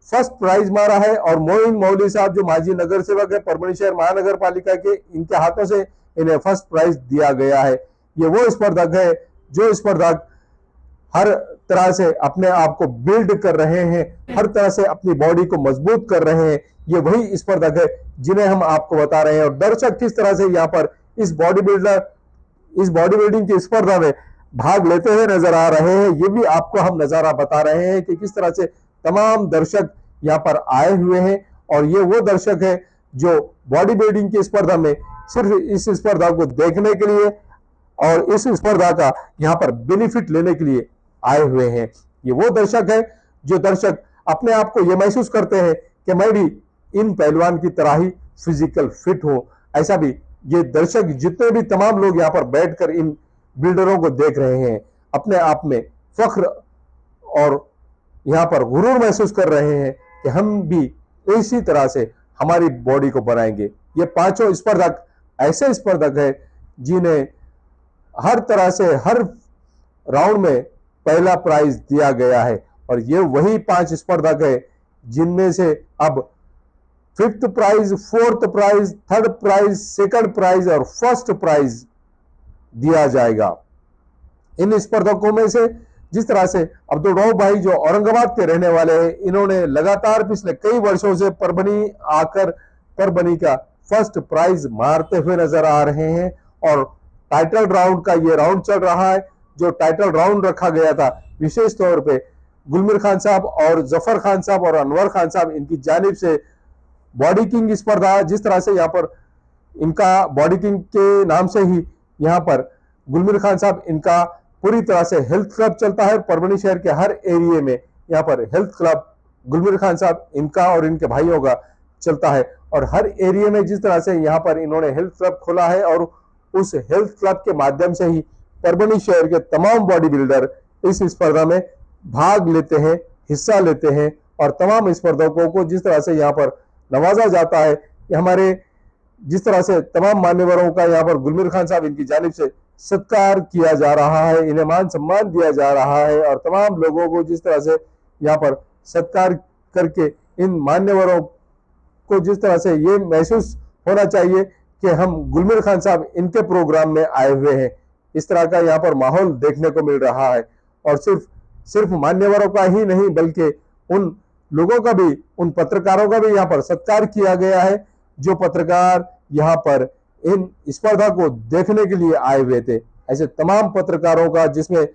1st प्राइज मारा है और मोइन मौली साहब जो माजी नगर सेवक है परभनी शहर महानगर पालिका के, इनके हाथों से इन्हें 1st प्राइज दिया गया है। ये वो स्पर्धक है जो स्पर्धक हर तरह से अपने आप को बिल्ड कर रहे हैं, हर तरह से अपनी बॉडी को मजबूत कर रहे हैं। ये वही स्पर्धक है जिन्हें हम आपको बता रहे हैं। और दर्शक किस तरह से यहाँ पर इस बॉडी बिल्डिंग की स्पर्धा में भाग लेते हुए नजर आ रहे हैं, ये भी आपको हम नजारा बता रहे हैं कि किस तरह से तमाम दर्शक यहाँ पर आए हुए हैं। और ये वो दर्शक है जो बॉडी बिल्डिंग की स्पर्धा में सिर्फ इस स्पर्धा को देखने के लिए और इस स्पर्धा का यहाँ पर बेनिफिट लेने के लिए आए हुए हैं। ये वो दर्शक है जो दर्शक अपने आप को ये महसूस करते हैं कि मैं भी इन पहलवान की तरह ही फिजिकल फिट हूं। ऐसा भी ये दर्शक जितने भी तमाम लोग यहाँ पर बैठकर इन बिल्डरों को देख रहे हैं, अपने आप में फख्र और यहाँ पर गुरूर महसूस कर रहे हैं कि हम भी इसी तरह से हमारी बॉडी को बनाएंगे। ये पांचों स्पर्धक ऐसे स्पर्धक है जिन्हें हर तरह से हर राउंड में पहला प्राइज दिया गया है और ये वही 5 स्पर्धक है जिनमें से अब 5th prize, 4th prize, 3rd prize, 2nd prize और 1st प्राइज दिया जाएगा। इन स्पर्धकों में से जिस तरह से अब्दुल रऊफ भाई जो औरंगाबाद के रहने वाले हैं, इन्होंने लगातार पिछले कई वर्षों से परभनी आकर परभनी का 1st प्राइज मारते हुए नजर आ रहे हैं। और टाइटल राउंड का ये राउंड चल रहा है, जो टाइटल राउंड रखा गया था विशेष तौर पे गुलमीर खान साहब और जफर खान साहब और अनवर खान साहब इनकी जानिब से बॉडी किंग स्पर्धा, जिस तरह से यहाँ पर इनका बॉडी किंग के नाम से ही यहाँ पर गुलमीर खान साहब इनका पूरी तरह से हेल्थ क्लब चलता है। परभनी शहर के हर एरिया में यहाँ पर हेल्थ क्लब गुलमीर खान साहब इनका और इनके भाइयों का चलता है और हर एरिया में जिस तरह से यहाँ पर इन्होंने हेल्थ क्लब खोला है और उस हेल्थ क्लब के माध्यम से ही परभनी शहर के तमाम बॉडी बिल्डर इस स्पर्धा में भाग लेते हैं, हिस्सा लेते हैं और तमाम स्पर्धकों को जिस तरह से यहाँ पर नवाजा जाता है, हमारे जिस तरह से तमाम मान्यवरों का यहाँ पर गुलमीर खान साहब इनकी जानिब से सत्कार किया जा रहा है, इन्हें मान सम्मान दिया जा रहा है और तमाम लोगों को जिस तरह से यहाँ पर सत्कार करके इन मान्यवरों को जिस तरह से ये महसूस होना चाहिए कि हम गुलमीर खान साहब इनके प्रोग्राम में आए हुए हैं, इस तरह का यहाँ पर माहौल देखने को मिल रहा है। और सिर्फ मान्यवरों का ही नहीं बल्कि उन लोगों का भी, उन पत्रकारों का भी यहाँ पर सत्कार किया गया है जो पत्रकार यहाँ पर इन स्पर्धा को देखने के लिए आए हुए थे। ऐसे तमाम पत्रकारों का, जिसमें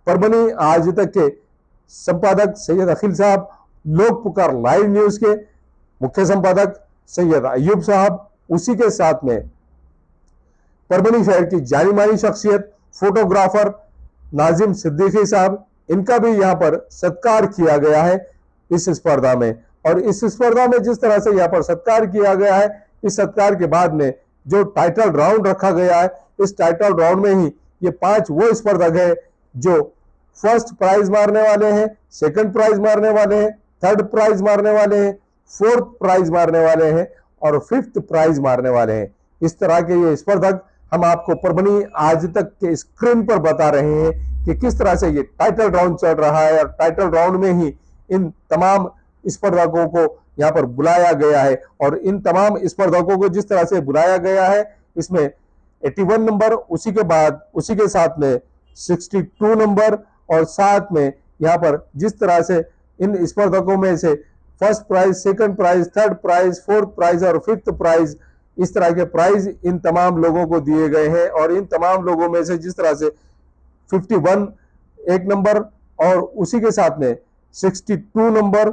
परभनी आज तक के संपादक सैयद अखिल साहब, लोक पुकार लाइव न्यूज के मुख्य संपादक सैयद अय्यूब साहब, उसी के साथ में परभनी शहर की जानी मानी शख्सियत फोटोग्राफर नाजिम सिद्दीकी साहब, इनका भी यहाँ पर सत्कार किया गया है इस स्पर्धा में। और इस स्पर्धा में जिस तरह से यहाँ पर सत्कार किया गया है, इस सत्कार के बाद में जो टाइटल राउंड रखा गया है, इस टाइटल राउंड में ही ये 5 वो स्पर्धक है जो फर्स्ट प्राइज मारने वाले हैं, सेकंड प्राइज मारने वाले हैं, थर्ड प्राइज मारने वाले हैं, फोर्थ प्राइज मारने वाले हैं और फिफ्थ प्राइज मारने वाले हैं। इस तरह के ये स्पर्धक हम आपको परभनी आज तक के स्क्रीन पर बता रहे हैं कि किस तरह से ये टाइटल राउंड चल रहा है। और टाइटल राउंड में ही इन तमाम स्पर्धकों को यहाँ पर बुलाया गया है। और इन तमाम स्पर्धकों को जिस तरह से बुलाया गया है, इसमें 81 नंबर, उसी के बाद उसी के साथ में 62 नंबर और साथ में यहाँ पर जिस तरह से इन स्पर्धकों में से first prize, second prize, third prize, fourth prize और फिफ्थ प्राइज, इस तरह के प्राइज इन तमाम लोगों को दिए गए हैं। और इन तमाम लोगों में से जिस तरह से 51 एक नंबर और उसी के साथ में 62 नंबर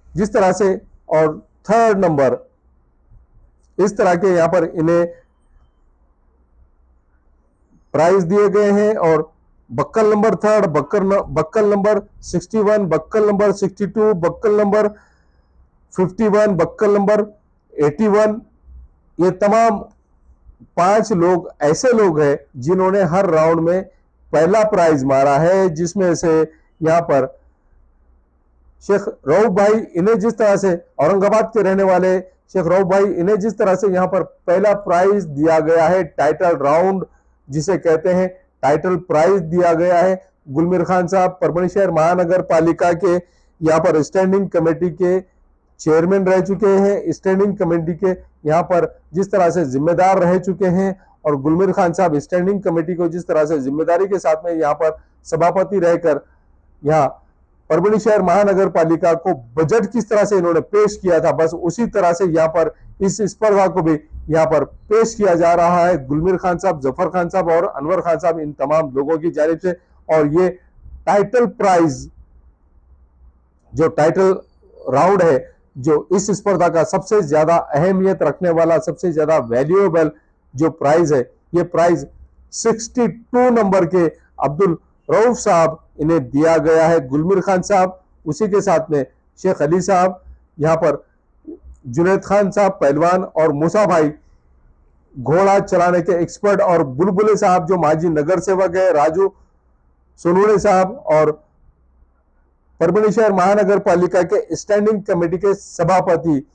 जिस तरह से और थर्ड नंबर, इस तरह के यहां पर इन्हें प्राइज दिए गए हैं। और buckle number third, buckle number 61, buckle number 62, buckle number 51, buckle number 81, ये तमाम 5 लोग ऐसे लोग हैं जिन्होंने हर राउंड में पहला प्राइज मारा है। जिसमें से यहाँ पर शेख रऊफ भाई, इन्हें जिस तरह से औरंगाबाद के रहने वाले शेख रऊफ भाई, इन्हें जिस तरह से यहाँ पर पहला प्राइज दिया गया है, टाइटल राउंड जिसे कहते हैं, टाइटल प्राइज दिया गया है। गुलमीर खान साहब परभनी शहर महानगर पालिका के यहाँ पर स्टैंडिंग कमेटी के चेयरमैन रह चुके हैं, स्टैंडिंग कमेटी के यहाँ पर जिस तरह से जिम्मेदार रह चुके हैं। और गुलमीर खान साहब स्टैंडिंग कमेटी को जिस तरह से जिम्मेदारी के साथ में यहाँ पर सभापति रहकर यहाँ परभनी शहर महानगर पालिका को बजट किस तरह से इन्होंने पेश किया था, बस उसी तरह से यहाँ पर इस स्पर्धा को भी यहाँ पर पेश किया जा रहा है। गुलमीर खान साहब, जफर खान साहब और अनवर खान साहब, इन तमाम लोगों की जानिब से। और ये टाइटल प्राइज, जो टाइटल राउंड है, जो इस स्पर्धा का सबसे ज्यादा अहमियत रखने वाला, सबसे ज्यादा वैल्यूएबल जो प्राइज है, ये प्राइज 62 नंबर के अब्दुल रऊफ साहब इन्हें दिया गया है। गुलमीर खान साहब, उसी के साथ में शेख अली साहब, यहाँ पर जुनैद खान साहब पहलवान और मूसा भाई घोड़ा चलाने के एक्सपर्ट, और बुलबुले साहब जो माजी नगर सेवक है, राजू सोनूड़े साहब और परभनी शहर महानगर पालिका के स्टैंडिंग कमेटी के सभापति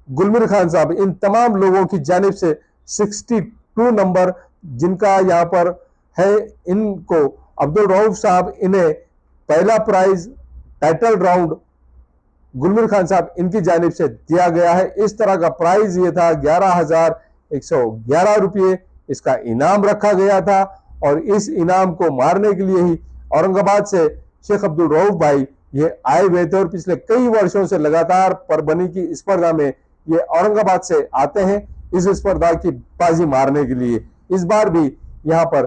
गुलमीर खान साहब, इन तमाम लोगों की जानिब से 62 नंबर जिनका यहाँ पर है, इनको अब्दुल रऊफ साहब, इन्हें पहला prize title round Gulmir Khan साहब इनकी जानिब से दिया गया है। इस तरह का प्राइज ये था 11,111 रुपये इसका इनाम रखा गया था। और इस इनाम को मारने के लिए ही औरंगाबाद से शेख अब्दुल रऊफ भाई ये आए हुए थे और पिछले कई वर्षों से लगातार परभनी की स्पर्धा में ये औरंगाबाद से आते हैं इस स्पर्धा की बाजी मारने के लिए। इस बार भी यहाँ पर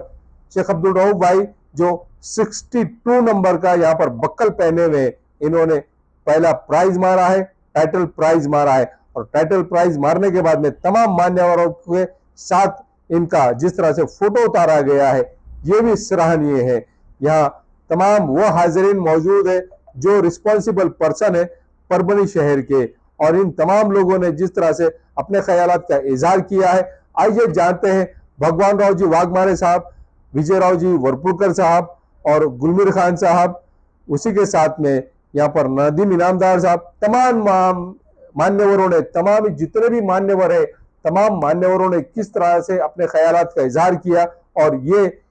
शेख अब्दुल रऊफ भाई जो 62 नंबर का यहाँ पर बक्कल पहने हुए, इन्होंने पहला प्राइज मारा है, टाइटल प्राइज मारा है। और टाइटल प्राइज मारने के बाद में तमाम मान्यवरों के साथ इनका जिस तरह से फोटो उतारा गया है, ये भी सराहनीय है। यहाँ तमाम वो हाजिरीन मौजूद है जो रिस्पॉन्सिबल पर्सन है परभनी शहर के, और इन तमाम लोगों ने जिस तरह से अपने ख्यालात का इजहार किया है, आइए जानते हैं भगवान राव जी वाघमारे साहब, विजय राव जी वरपुरकर साहब और गुलमीर खान साहब, उसी के साथ में यहाँ पर नदीम इनामदार साहब, तमाम मान्यवरों ने, तमाम जितने भी मान्यवर है, तमाम मान्यवरों ने किस तरह से अपने ख्यालात का इजहार किया। और ये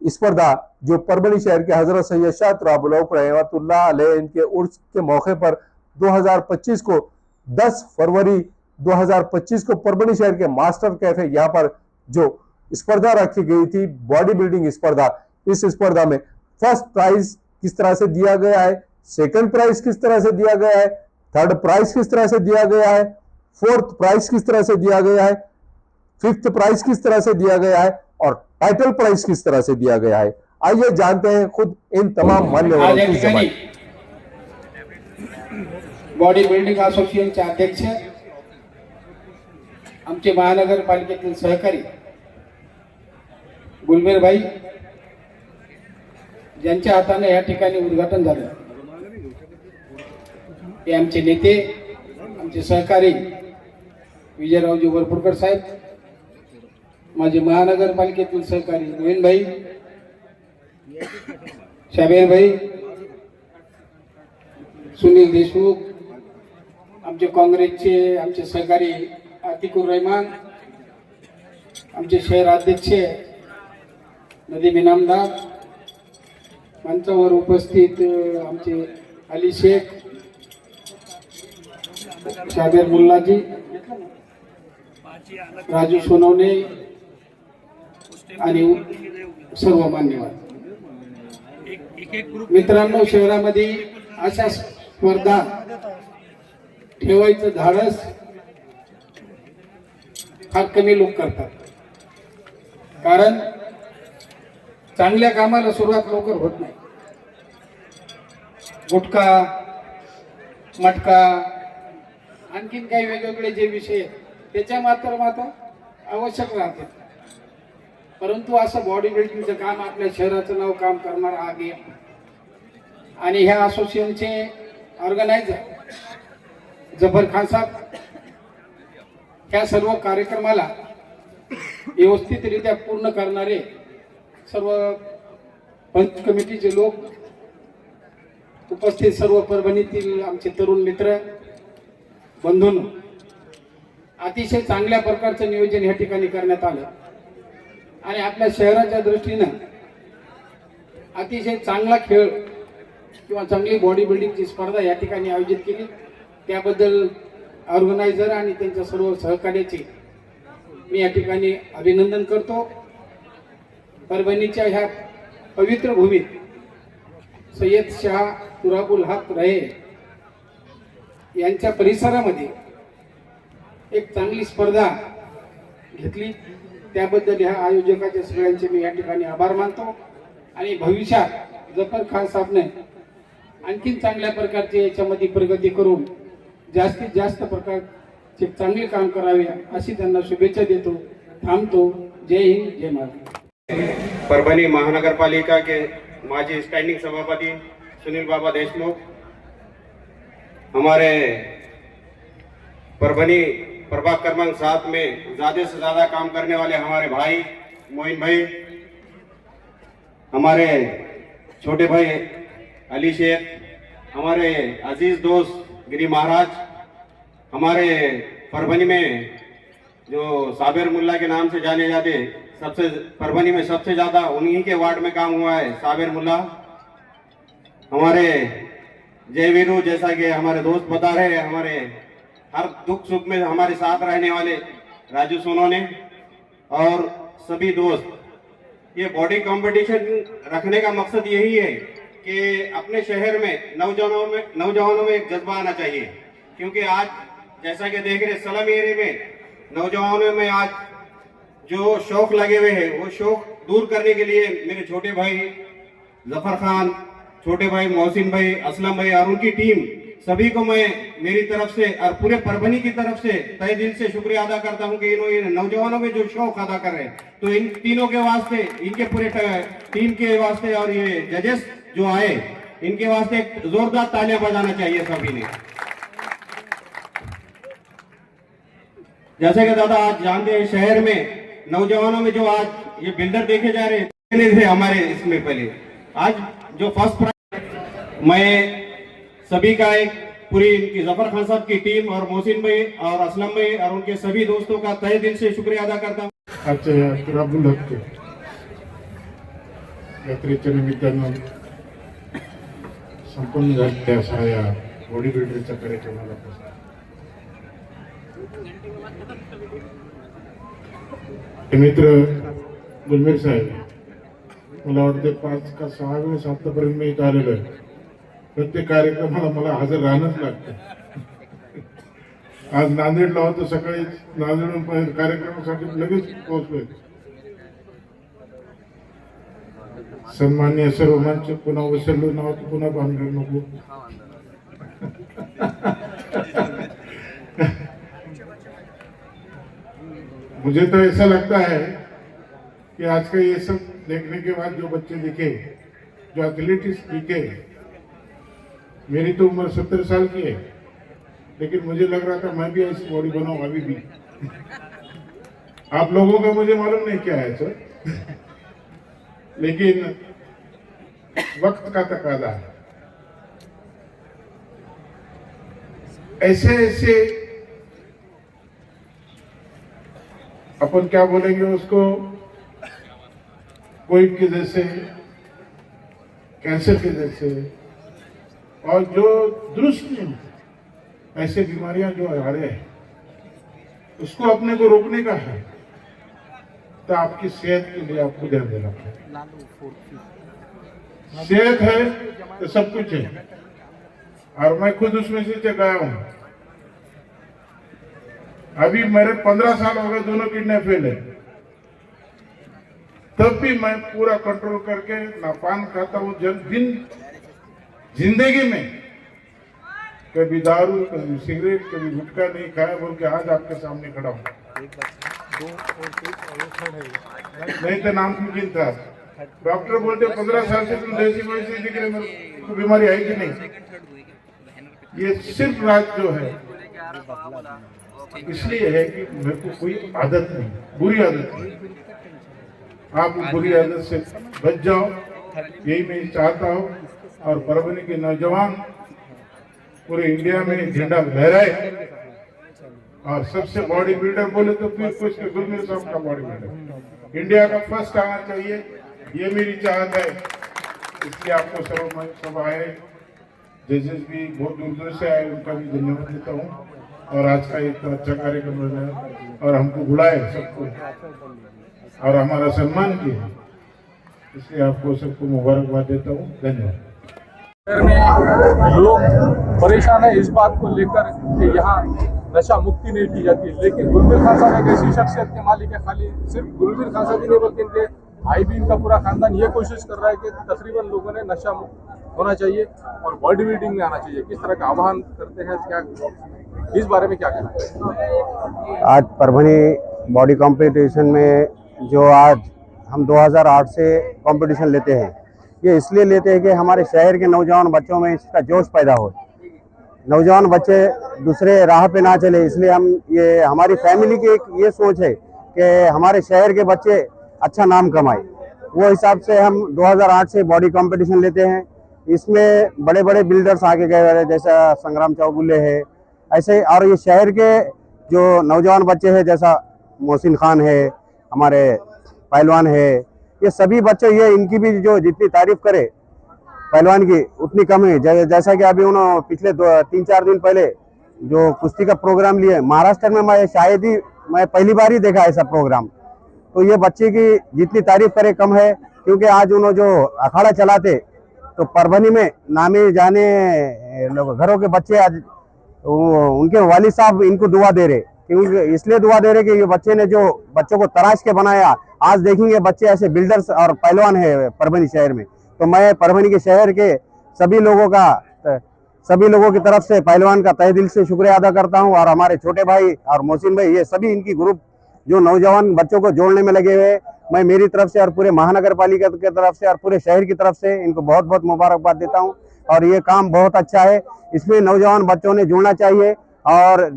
स्पर्धा जो परभनी शहर के हजरत सैयद शाह तराबुल रहमतुल्लाह अलैह इनके उर्स के मौके पर 2025 को 10 फरवरी 2025 को परभनी शहर के मास्टर कैफे यहाँ पर जो स्पर्धा रखी गई थी, बॉडी बिल्डिंग स्पर्धा, इस स्पर्धा में फर्स्ट प्राइज किस तरह से दिया गया है, सेकंड प्राइज किस तरह से दिया गया है, थर्ड प्राइज किस तरह से दिया गया है, फोर्थ प्राइज किस तरह से दिया गया है, फिफ्थ प्राइज किस तरह से दिया गया है और टाइटल प्राइज किस तरह से दिया गया है। आइए जानते हैं खुद इन तमाम मान्यवरों की जबानी। बॉडी बिल्डिंग असोसिएशनचे अध्यक्ष, आमचे महानगरपालिकेतील सहकारी गुलबेर भाई, ज्यांच्या हाताने या ठिकाणी उद्घाटन झालं, हे आमचे नेते, आमचे सहकारी विजयरावजी वरपुरकर साहेब, माझे महानगरपालिकेतील सहकारी मोहिन भाई, शाबेर भाई, सुनील देशमुख, आमचे काँग्रेसचे आमचे सहकारी आतिकुर रहमान, आमचे शहर अध्यक्ष नदीम इनामदार, मंचावर उपस्थित आमचे अली शेख, शाबेर मुल्लाजी, राजू सोनवणे आणि सर्व मान्यवर मित्रांनो, शहरामध्ये अशा स्पर्धा ठेवायचं धाडस फार कमी लोक करतात, कारण चांगल्या कामाला सुरुवात लवकर होत नाही. गुटखा, मटका, आणखीन काही वेगवेगळे जे विषय त्याच्या मात्र आवश्यक राहते, परंतु असं बॉडी बिल्डिंगचं काम आपल्या शहराचं नाव काम करणार हा गेम आणि ह्या असोसिएशनचे ऑर्गनायझर जफर खान साहेब ह्या सर्व कार्यक्रमाला व्यवस्थितरित्या पूर्ण करणारे सर्व पंच कमिटीचे लोक, उपस्थित सर्व परभणीतील आमचे तरुण मित्र बंधूंनो, अतिशय चांगल्या प्रकारचं नियोजन या ठिकाणी करण्यात आलं आणि आपल्या शहराच्या दृष्टीनं अतिशय चांगला खेळ किंवा चांगली बॉडी बिल्डिंगची स्पर्धा या ठिकाणी आयोजित केली. त्याबद्दल ऑर्गनायझर आणि त्यांच्या सर्व सहकार्याचे मी या ठिकाणी अभिनंदन करतो. परभणीच्या ह्या पवित्र भूमीत सय्यद शाह तुराबुल हक रहे यांच्या परिसरामध्ये एक चांगली स्पर्धा घेतली, त्याबद्दल ह्या आयोजकाच्या सगळ्यांचे मी या ठिकाणी आभार मानतो आणि भविष्यात जफर खान साहेबने आणखीन चांगल्या प्रकारचे याच्यामध्ये प्रगती करून जास्तीत जास्त प्रकारचे चांगले काम करावे अशी त्यांना शुभेच्छा देतो. थांबतो. जय हिंद, जय महाराष्ट्र. परभणी महानगरपालिका के माजी स्टैंडिंग सभापति सुनील बाबा देशमुख, हमारे परभणी प्रभाग क्रमांक 7 में ज्यादा से ज्यादा काम करने वाले हमारे भाई मोहिन भाई, हमारे छोटे भाई अली शेख, हमारे अजीज दोस्त गिरी महाराज, हमारे परभणी में जो साबिर मुल्ला के नाम से जाने जाते, सबसे परभणी में सबसे ज्यादा उन्हीं के वार्ड में काम हुआ है साबिर मुल्ला, हमारे जयवीरू, जैसा कि हमारे दोस्त बता रहे हैं, हमारे हर दुख सुख में हमारे साथ रहने वाले राजू सोनवणे और सभी दोस्त. ये बॉडी कंपटीशन रखने का मकसद यही है कि अपने शहर में नौजवानों में एक जज्बा आना चाहिए, क्योंकि आज जैसा कि देख रहे सलम एरिया में नौजवानों में आज जो शौक लगे हुए हैं, वो शौक दूर करने के लिए मेरे छोटे भाई जफर खान, छोटे भाई मोहसिन भाई, असलम भाई और उनकी टीम, सभी को मैं मेरी तरफ से और पूरे परभणी की तरफ से तहे दिल से शुक्रिया अदा करता हूं कि इन्होंने नौजवानों में जो शौक अदा कर रहे हैं, तो इन तीनों के वास्ते, इनके पूरे टीम के वास्ते और ये जजेस जो आए, इनके वास्ते एक जोरदार तालियां बजाना चाहिए सभी ने. जैसे कि दादा आज जानते हैं, शहर में नौजवानों में जो आज ये बिल्डर देखे जा रहे थे हमारे इसमें पहले, आज जो फर्स्ट प्राइज, मैं सभी का एक पूरी इनकी जफर खान साहब की टीम और मोहसिन भाई और असलम भाई और उनके सभी दोस्तों का तहे दिल से शुक्रिया अदा करता हूँ. आजच्या या तुराबुल हक यात्रेच्या निमित्तानं संपन्न झालेल्या अशा या बॉडी बिल्डरच्या कार्यक्रमाला मित्र गुलमेर साहेब, मला वाटतं 5 का 6 वेळेस आतापर्यंत मी इथं आलेलो आहे. प्रत्येक कार्यक्रमाला मला हजर राहणंच लागतं. आज नांदेडला होतो, सकाळी नांदेडून कार्यक्रमासाठी लगेच पोहोचलोय. सन्मान्य सर्व मंच पुन्हा विसरलो नाव पुन्हा बांधणार नको. मुझे तो ऐसा लगता है कि आज का ये सब देखने के बाद जो बच्चे दिखे, जो एथलेटिक्स दिखे, मेरी तो उम्र 70 साल की है, लेकिन मुझे लग रहा था मैं भी ऐसी बॉडी बनाऊं अभी भी। आप लोगों का मुझे मालूम नहीं क्या है सर, लेकिन वक्त का तकाजा है। ऐसे ऐसे अपन क्या बोलेंगे उसको, कोविड के जैसे, कैंसर के जैसे, और जो दुरुस्त नहीं होते ऐसे बीमारियां जो आ रहे हैं, उसको अपने को रोकने का है तो आपकी सेहत के लिए आपको ध्यान देना पड़ेगा। सेहत है तो सब कुछ है, और मैं खुद उसमें से गया हूं। अभी मेरे 15 साल हो गए, दोनों किडनी फेल है, तब भी मैं पूरा कंट्रोल करके ना पान खाता हूं। दिन जिंदगी में कभी दारू, कभी सिगरेट, कभी गुटखा नहीं खाया, बोल के आज आपके सामने खड़ा हूं। नहीं तो नामुमकिन था। डॉक्टर बोलते 15 साल से तुम देसी वैसे दिख रहे, मेरे को बीमारी आई कि नहीं। ये सिर्फ राज जो है इसलिए है कि मेरे को कोई आदत नहीं, बुरी आदत नहीं। आप बुरी आदत से बच जाओ, यही मैं चाहता हूँ। और परभनी के नौजवान पूरे इंडिया में झंडा लहराए, और सबसे बॉडी बिल्डर बोले तो फिर कुछ गुलमीर साहब का बॉडी बिल्डर इंडिया का फर्स्ट आना चाहिए, ये मेरी चाहत है। इसलिए आपको सब आए, जजेस भी बहुत दूर दूर से आए, उनका भी धन्यवाद देता हूँ। और आज का एक अच्छा कार्यक्रम रहा और हमको बुलाए सबको और हमारा सम्मान किया, इसलिए आपको सबको मुबारकबाद देता हूँ। धन्यवाद। लोग परेशान है इस बात को लेकर कि यहाँ नशा मुक्ति नहीं की जाती, लेकिन गुलमीर खान साहब एक ऐसी शख्सियत के मालिक है, खाली सिर्फ गुलमीर खान साहब ही नहीं बल्कि इनके भाई भी, इनका पूरा खानदान ये कोशिश कर रहा है कि तकरीबन लोगों ने नशा मुक्त होना चाहिए और बॉडी बिल्डिंग में आना चाहिए। किस तरह का आह्वान करते हैं, क्या इस बारे में क्या कहना है? आज परभनी बॉडी कंपटीशन में जो आज हम 2008 से कंपटीशन लेते हैं, ये इसलिए लेते हैं कि हमारे शहर के नौजवान बच्चों में इसका जोश पैदा हो, नौजवान बच्चे दूसरे राह पे ना चले। इसलिए हम ये हमारी फैमिली की एक ये सोच है कि हमारे शहर के बच्चे अच्छा नाम कमाए, वो हिसाब से हम 2008 से बॉडी कंपटीशन लेते हैं। इसमें बड़े बड़े बिल्डर्स आगे गए हैं, जैसा संग्राम चौगुले है, ऐसे। और ये शहर के जो नौजवान बच्चे हैं, जैसा मोहसिन खान है, हमारे पहलवान है, ये सभी बच्चे, ये इनकी भी जो जितनी तारीफ करे पहलवान की उतनी कम है। जैसा कि अभी उन्होंने पिछले 3-4 दिन पहले जो कुश्ती का प्रोग्राम लिए महाराष्ट्र में, मैं पहली बार ही देखा ऐसा प्रोग्राम। तो ये बच्चे की जितनी तारीफ करे कम है, क्योंकि आज उन्होंने जो अखाड़ा चलाते तो परभनी में नामे जाने घरों के बच्चे आज उनके वालिद साहब इनको दुआ दे रहे, क्योंकि इसलिए दुआ दे रहे कि ये बच्चे ने जो बच्चों को तराश के बनाया, आज देखेंगे बच्चे ऐसे बिल्डर्स और पहलवान है परभनी शहर में। तो मैं परभनी के शहर के सभी लोगों की तरफ से पहलवान का तहे दिल से शुक्रिया अदा करता हूं। और हमारे छोटे भाई और मोहसिन भाई, ये सभी इनकी ग्रुप जो नौजवान बच्चों को जोड़ने में लगे हुए, मैं मेरी तरफ से और पूरे महानगर पालिका की तरफ से और पूरे शहर की तरफ से इनको बहुत बहुत मुबारकबाद देता हूं। और ये काम बहुत अच्छा है, इसमें नौजवान बच्चों ने जुड़ना चाहिए और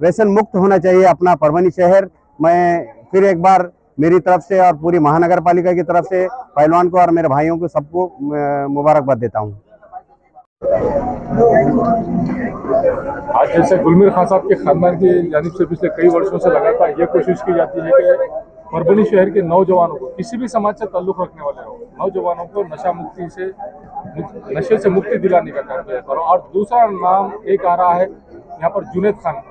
व्यसन मुक्त होना चाहिए अपना परभनी शहर। मैं फिर एक बार मेरी तरफ से और पूरी महानगर पालिका की तरफ से पहलवान को और मेरे भाइयों को सबको मुबारकबाद देता हूँ। आज जैसे गुलमीर खान साहब के खानदान की जानिब से पिछले कई वर्षों से लगातार ये कोशिश की जाती है कि परभनी शहर के नौजवानों को, किसी भी समाज से ताल्लुक रखने वाले हो, नौजवानों को नशे से मुक्ति दिलाने का काम किया करो। और दूसरा नाम एक आ रहा है यहाँ पर जुनैद खान,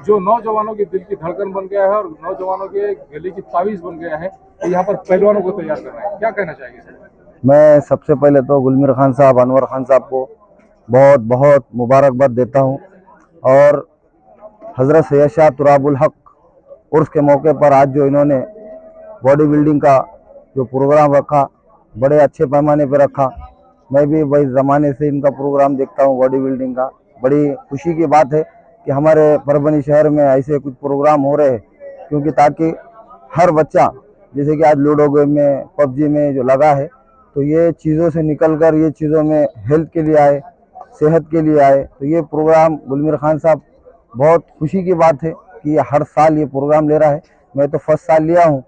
जो नौजवानों के दिल की धड़कन बन गया है और नौजवानों के गले की तावीज बन गया है, तो यहाँ पर पहलवानों को तैयार कर रहे हैं। क्या कहना चाहिए सर? मैं सबसे पहले तो गुलमीर खान साहब, अनवर खान साहब को बहुत बहुत मुबारकबाद देता हूँ। और हज़रत सैयद शाह तुराबुल हक उर्स के मौके पर आज जो इन्होंने बॉडी बिल्डिंग का जो प्रोग्राम रखा, बड़े अच्छे पैमाने पर रखा। मैं भी वही ज़माने से इनका प्रोग्राम देखता हूँ बॉडी बिल्डिंग का। बड़ी खुशी की बात है कि हमारे परभनी शहर में ऐसे कुछ प्रोग्राम हो रहे हैं क्योंकि ताकि हर बच्चा जैसे कि आज लूडो गेम में, पबजी में जो लगा है, तो ये चीज़ों से निकलकर ये चीज़ों में हेल्थ के लिए आए, सेहत के लिए आए। तो ये प्रोग्राम गुलमीर खान साहब बहुत खुशी की बात है कि हर साल ये प्रोग्राम ले रहा है। मैं तो फर्स्ट साल लिया हूँ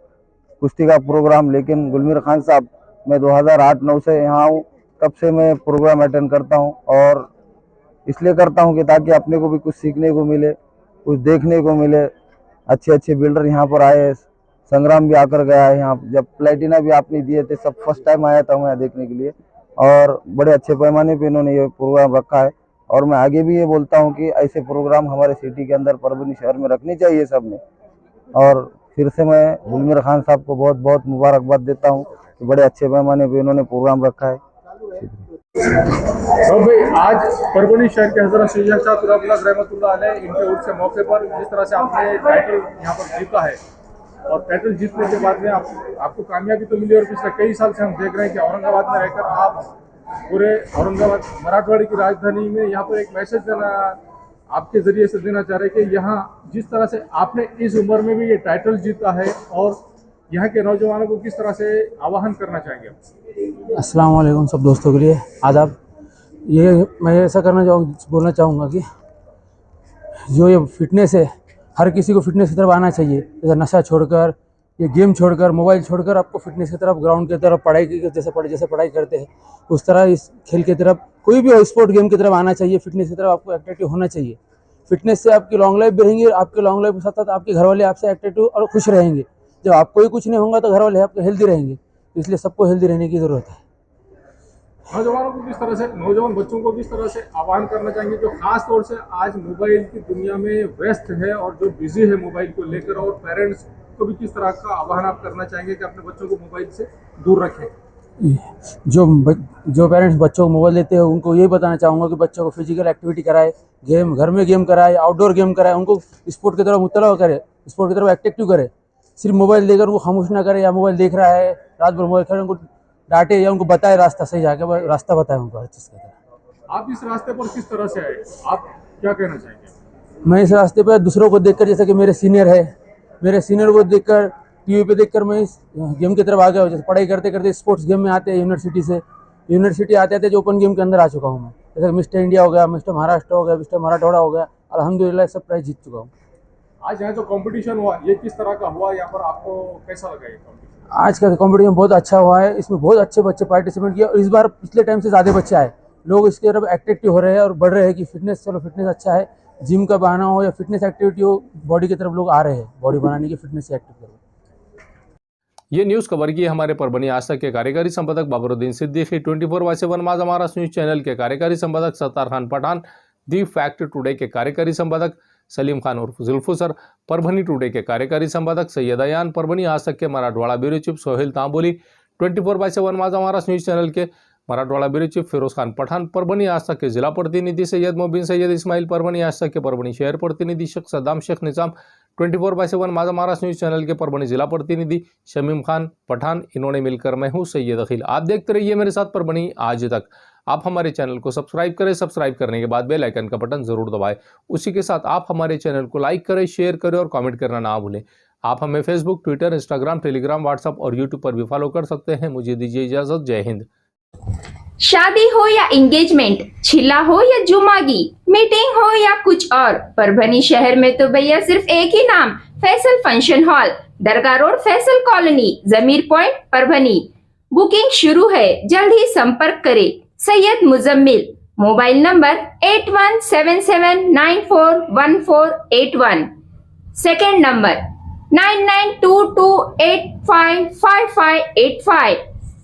कुश्ती का प्रोग्राम, लेकिन गुलमीर खान साहब मैं 2008-9 से यहाँ हूँ, तब से मैं प्रोग्राम अटेंड करता हूँ। और इसलिए करता हूँ कि ताकि अपने को भी कुछ सीखने को मिले, कुछ देखने को मिले। अच्छे अच्छे बिल्डर यहाँ पर आए, संग्राम भी आकर गया है यहाँ, जब प्लेटिना भी आपने दिए थे, सब फर्स्ट टाइम आया था मैं यहाँ देखने के लिए। और बड़े अच्छे पैमाने पे इन्होंने ये प्रोग्राम रखा है। और मैं आगे भी ये बोलता हूँ कि ऐसे प्रोग्राम हमारे सिटी के अंदर, परभनी शहर में रखने चाहिए सबने। और फिर से मैं गुलमीर खान साहब को बहुत बहुत मुबारकबाद देता हूँ कि बड़े अच्छे पैमाने पे इन्होंने प्रोग्राम रखा है। तो भाई आज परभनी शहर के हजरत सैयद शाह तुराब रहमतुल्लाह अलैह इनके उर्स के मौके पर जिस तरह से आपने टाइटल यहाँ पर जीता है, और टाइटल जीतने के बाद में आपको कामयाबी तो मिली, और पिछले कई साल से हम देख रहे हैं कि औरंगाबाद में रहकर आप पूरे औरंगाबाद मराठवाड़े की राजधानी में यहाँ पर एक मैसेज देना, आपके जरिए से देना चाह रहे हैं कि यहाँ जिस तरह से आपने इस उम्र में भी ये टाइटल जीता है, और यहाँ के नौजवानों को किस तरह से आह्वान करना चाहेंगे? अस्सलाम वालेकुम सब दोस्तों के लिए आदाब। ये मैं ऐसा बोलना चाहूँगा कि जो ये फिटनेस है, हर किसी को फिटनेस की तरफ आना चाहिए। जैसे नशा छोड़कर, ये गेम छोड़कर, मोबाइल छोड़कर आपको फिटनेस की तरफ, ग्राउंड की तरफ, पढ़ाई की जैसे पढ़ाई करते हैं उस तरह इस खेल की तरफ, कोई भी हो स्पोर्ट गेम की तरफ आना चाहिए। फिटनेस की तरफ आपको एक्टिव होना चाहिए। फिटनेस से आपकी लॉन्ग लाइफ भी रहेंगी, आपके लॉन्ग लाइफ के साथ साथ आपके घर वाले आपसे एक्टिव और खुश रहेंगे। जब आपको ही कुछ नहीं होगा तो घर वाले आपके हेल्दी रहेंगे, इसलिए सबको हेल्दी रहने की ज़रूरत है। नौजवानों को किस तरह से, नौजवान बच्चों को किस तरह से आह्वान करना चाहेंगे जो खास तौर से आज मोबाइल की दुनिया में व्यस्त है और जो बिजी है मोबाइल को लेकर, और पेरेंट्स को भी किस तरह का आह्वान आप करना चाहेंगे कि अपने बच्चों को मोबाइल से दूर रखें? जो पेरेंट्स बच्चों को मोबाइल देते हैं उनको यही बताना चाहूँगा कि बच्चों को फिजिकल एक्टिविटी कराए, गेम घर में गेम कराए, आउटडोर गेम कराए, उनको स्पोर्ट की तरफ मुतला करे, स्पोर्ट की तरफ एक्टिव करे। सिर्फ मोबाइल देकर उनको खामोश ना करे, या मोबाइल देख रहा है रात भर मोबाइल खेल, उनको डांटे या उनको बताए रास्ता, सही जाके रास्ता बताए उनको हर चीज़ का। आप इस रास्ते पर किस तरह से आए, आप क्या कहना चाहेंगे? मैं इस रास्ते पर दूसरों को देखकर, जैसे कि मेरे सीनियर है, मेरे सीनियर को देखकर, टीवी पे देखकर मैं इस गेम की तरफ आ गया। जैसे पढ़ाई करते करते स्पोर्ट्स गेम में आते हैं यूनिवर्सिटी आते थे, जो ओपन गेम के अंदर आ चुका हूँ मैं। जैसे मिस्टर इंडिया हो गया, मिस्टर महाराष्ट्र हो गया, मिस्टर मराठवाड़ा हो गया, अल्हम्दुलिल्लाह सब प्राइज जीत चुका हूँ। आज यहाँ जो कंपटीशन हुआ ये किस तरह का हुआ, यहाँ पर आपको कैसा लगा ये कंपटीशन? आज का कंपटीशन बहुत अच्छा हुआ है, इसमें बहुत अच्छे बच्चे पार्टिसिपेट किए, और इस बार पिछले टाइम से ज़्यादा बच्चे आए। लोग इसके तरफ एक्टिव हो रहे हैं और बढ़ रहे हैं कि फिटनेस, चलो फिटनेस अच्छा है, जिम का बहाना हो या फिटनेस एक्टिविटी हो, बॉडी की तरफ लोग आ रहे हैं, बॉडी बनाने की, फिटनेस से एक्टिव करो। ये न्यूज़ कवर की हमारे परभनी आज तक के कार्यकारी संपादक बाबरुद्दीन सिद्दीकी, 24/7 माझा महाराष्ट्र न्यूज़ चैनल के कार्यकारी संपादक Sattar Khan Pathan, the fact today के कार्यकारी संपादक सलीम खान उर्फ जुल्फुसर, परभनी टुडे के कार्यकारी संपादक सैयद अयान, परभनी आज तक के मराठवाड़ा ब्यूरो चीफ सोहेल तांबोली, 24/7 माझा महाराष्ट्र न्यूज़ चैनल के मराठवाड़ा ब्यूरो चीफ फिरोज खान पठान, परभनी आज तक के जिला प्रतिनिधि सैयद मोबिन सैयद इस्माइल, परभनी आज तक के परभनी शहर प्रतिनिधि शेख सद्दाम शेख निजाम, 24/7 माझा महाराष्ट्र न्यूज़ चैनल के परभनी जिला प्रतिनिधि शमीम खान पठान, इन्होंने मिलकर मैं हूं सैयद अखिल। आप देखते रहिए मेरे साथ परभनी आज तक। आप हमारे चैनल को सब्सक्राइब करें, सब्सक्राइब करने के बाद बेल आइकन का बटन जरूर दबाएं। उसी के साथ आप हमारे चैनल को लाइक करें, शेयर करें और कमेंट करना ना भूलें। आप हमें Facebook, Twitter, Instagram, Telegram, WhatsApp और यूट्यूब पर भी फॉलो कर सकते हैं। मुझे दीजिए इजाजत। जय हिंद। शादी हो या एंगेजमेंट, छिला हो या जुमागी, मीटिंग हो या कुछ और, परभनी शहर में तो भैया सिर्फ एक ही नाम, फैसल फंक्शन हॉल, दरगाह रोड, फैसल कॉलोनी, जमीर पॉइंट, परभनी। बुकिंग शुरू है, जल्द ही संपर्क करें। Syed Muzammil, mobile number 8177941481, second number 9922855585।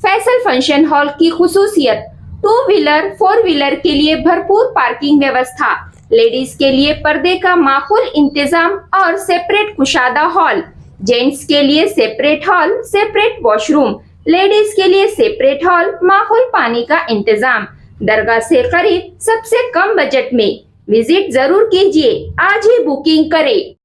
Faisal function hall की खुसूसियत, 2 व्हीलर 4 व्हीलर के लिए भरपूर पार्किंग व्यवस्था, लेडीज के लिए पर्दे का माकूल इंतजाम और सेपरेट कुशादा हॉल, जेंट्स के लिए separate hall, separate washroom, ladies के लिए सेपरेट हॉल, माकूल पानी का इंतजाम, दरगाह से करीब, सबसे कम बजट में। विजिट जरूर कीजिए, आज ही बुकिंग करें।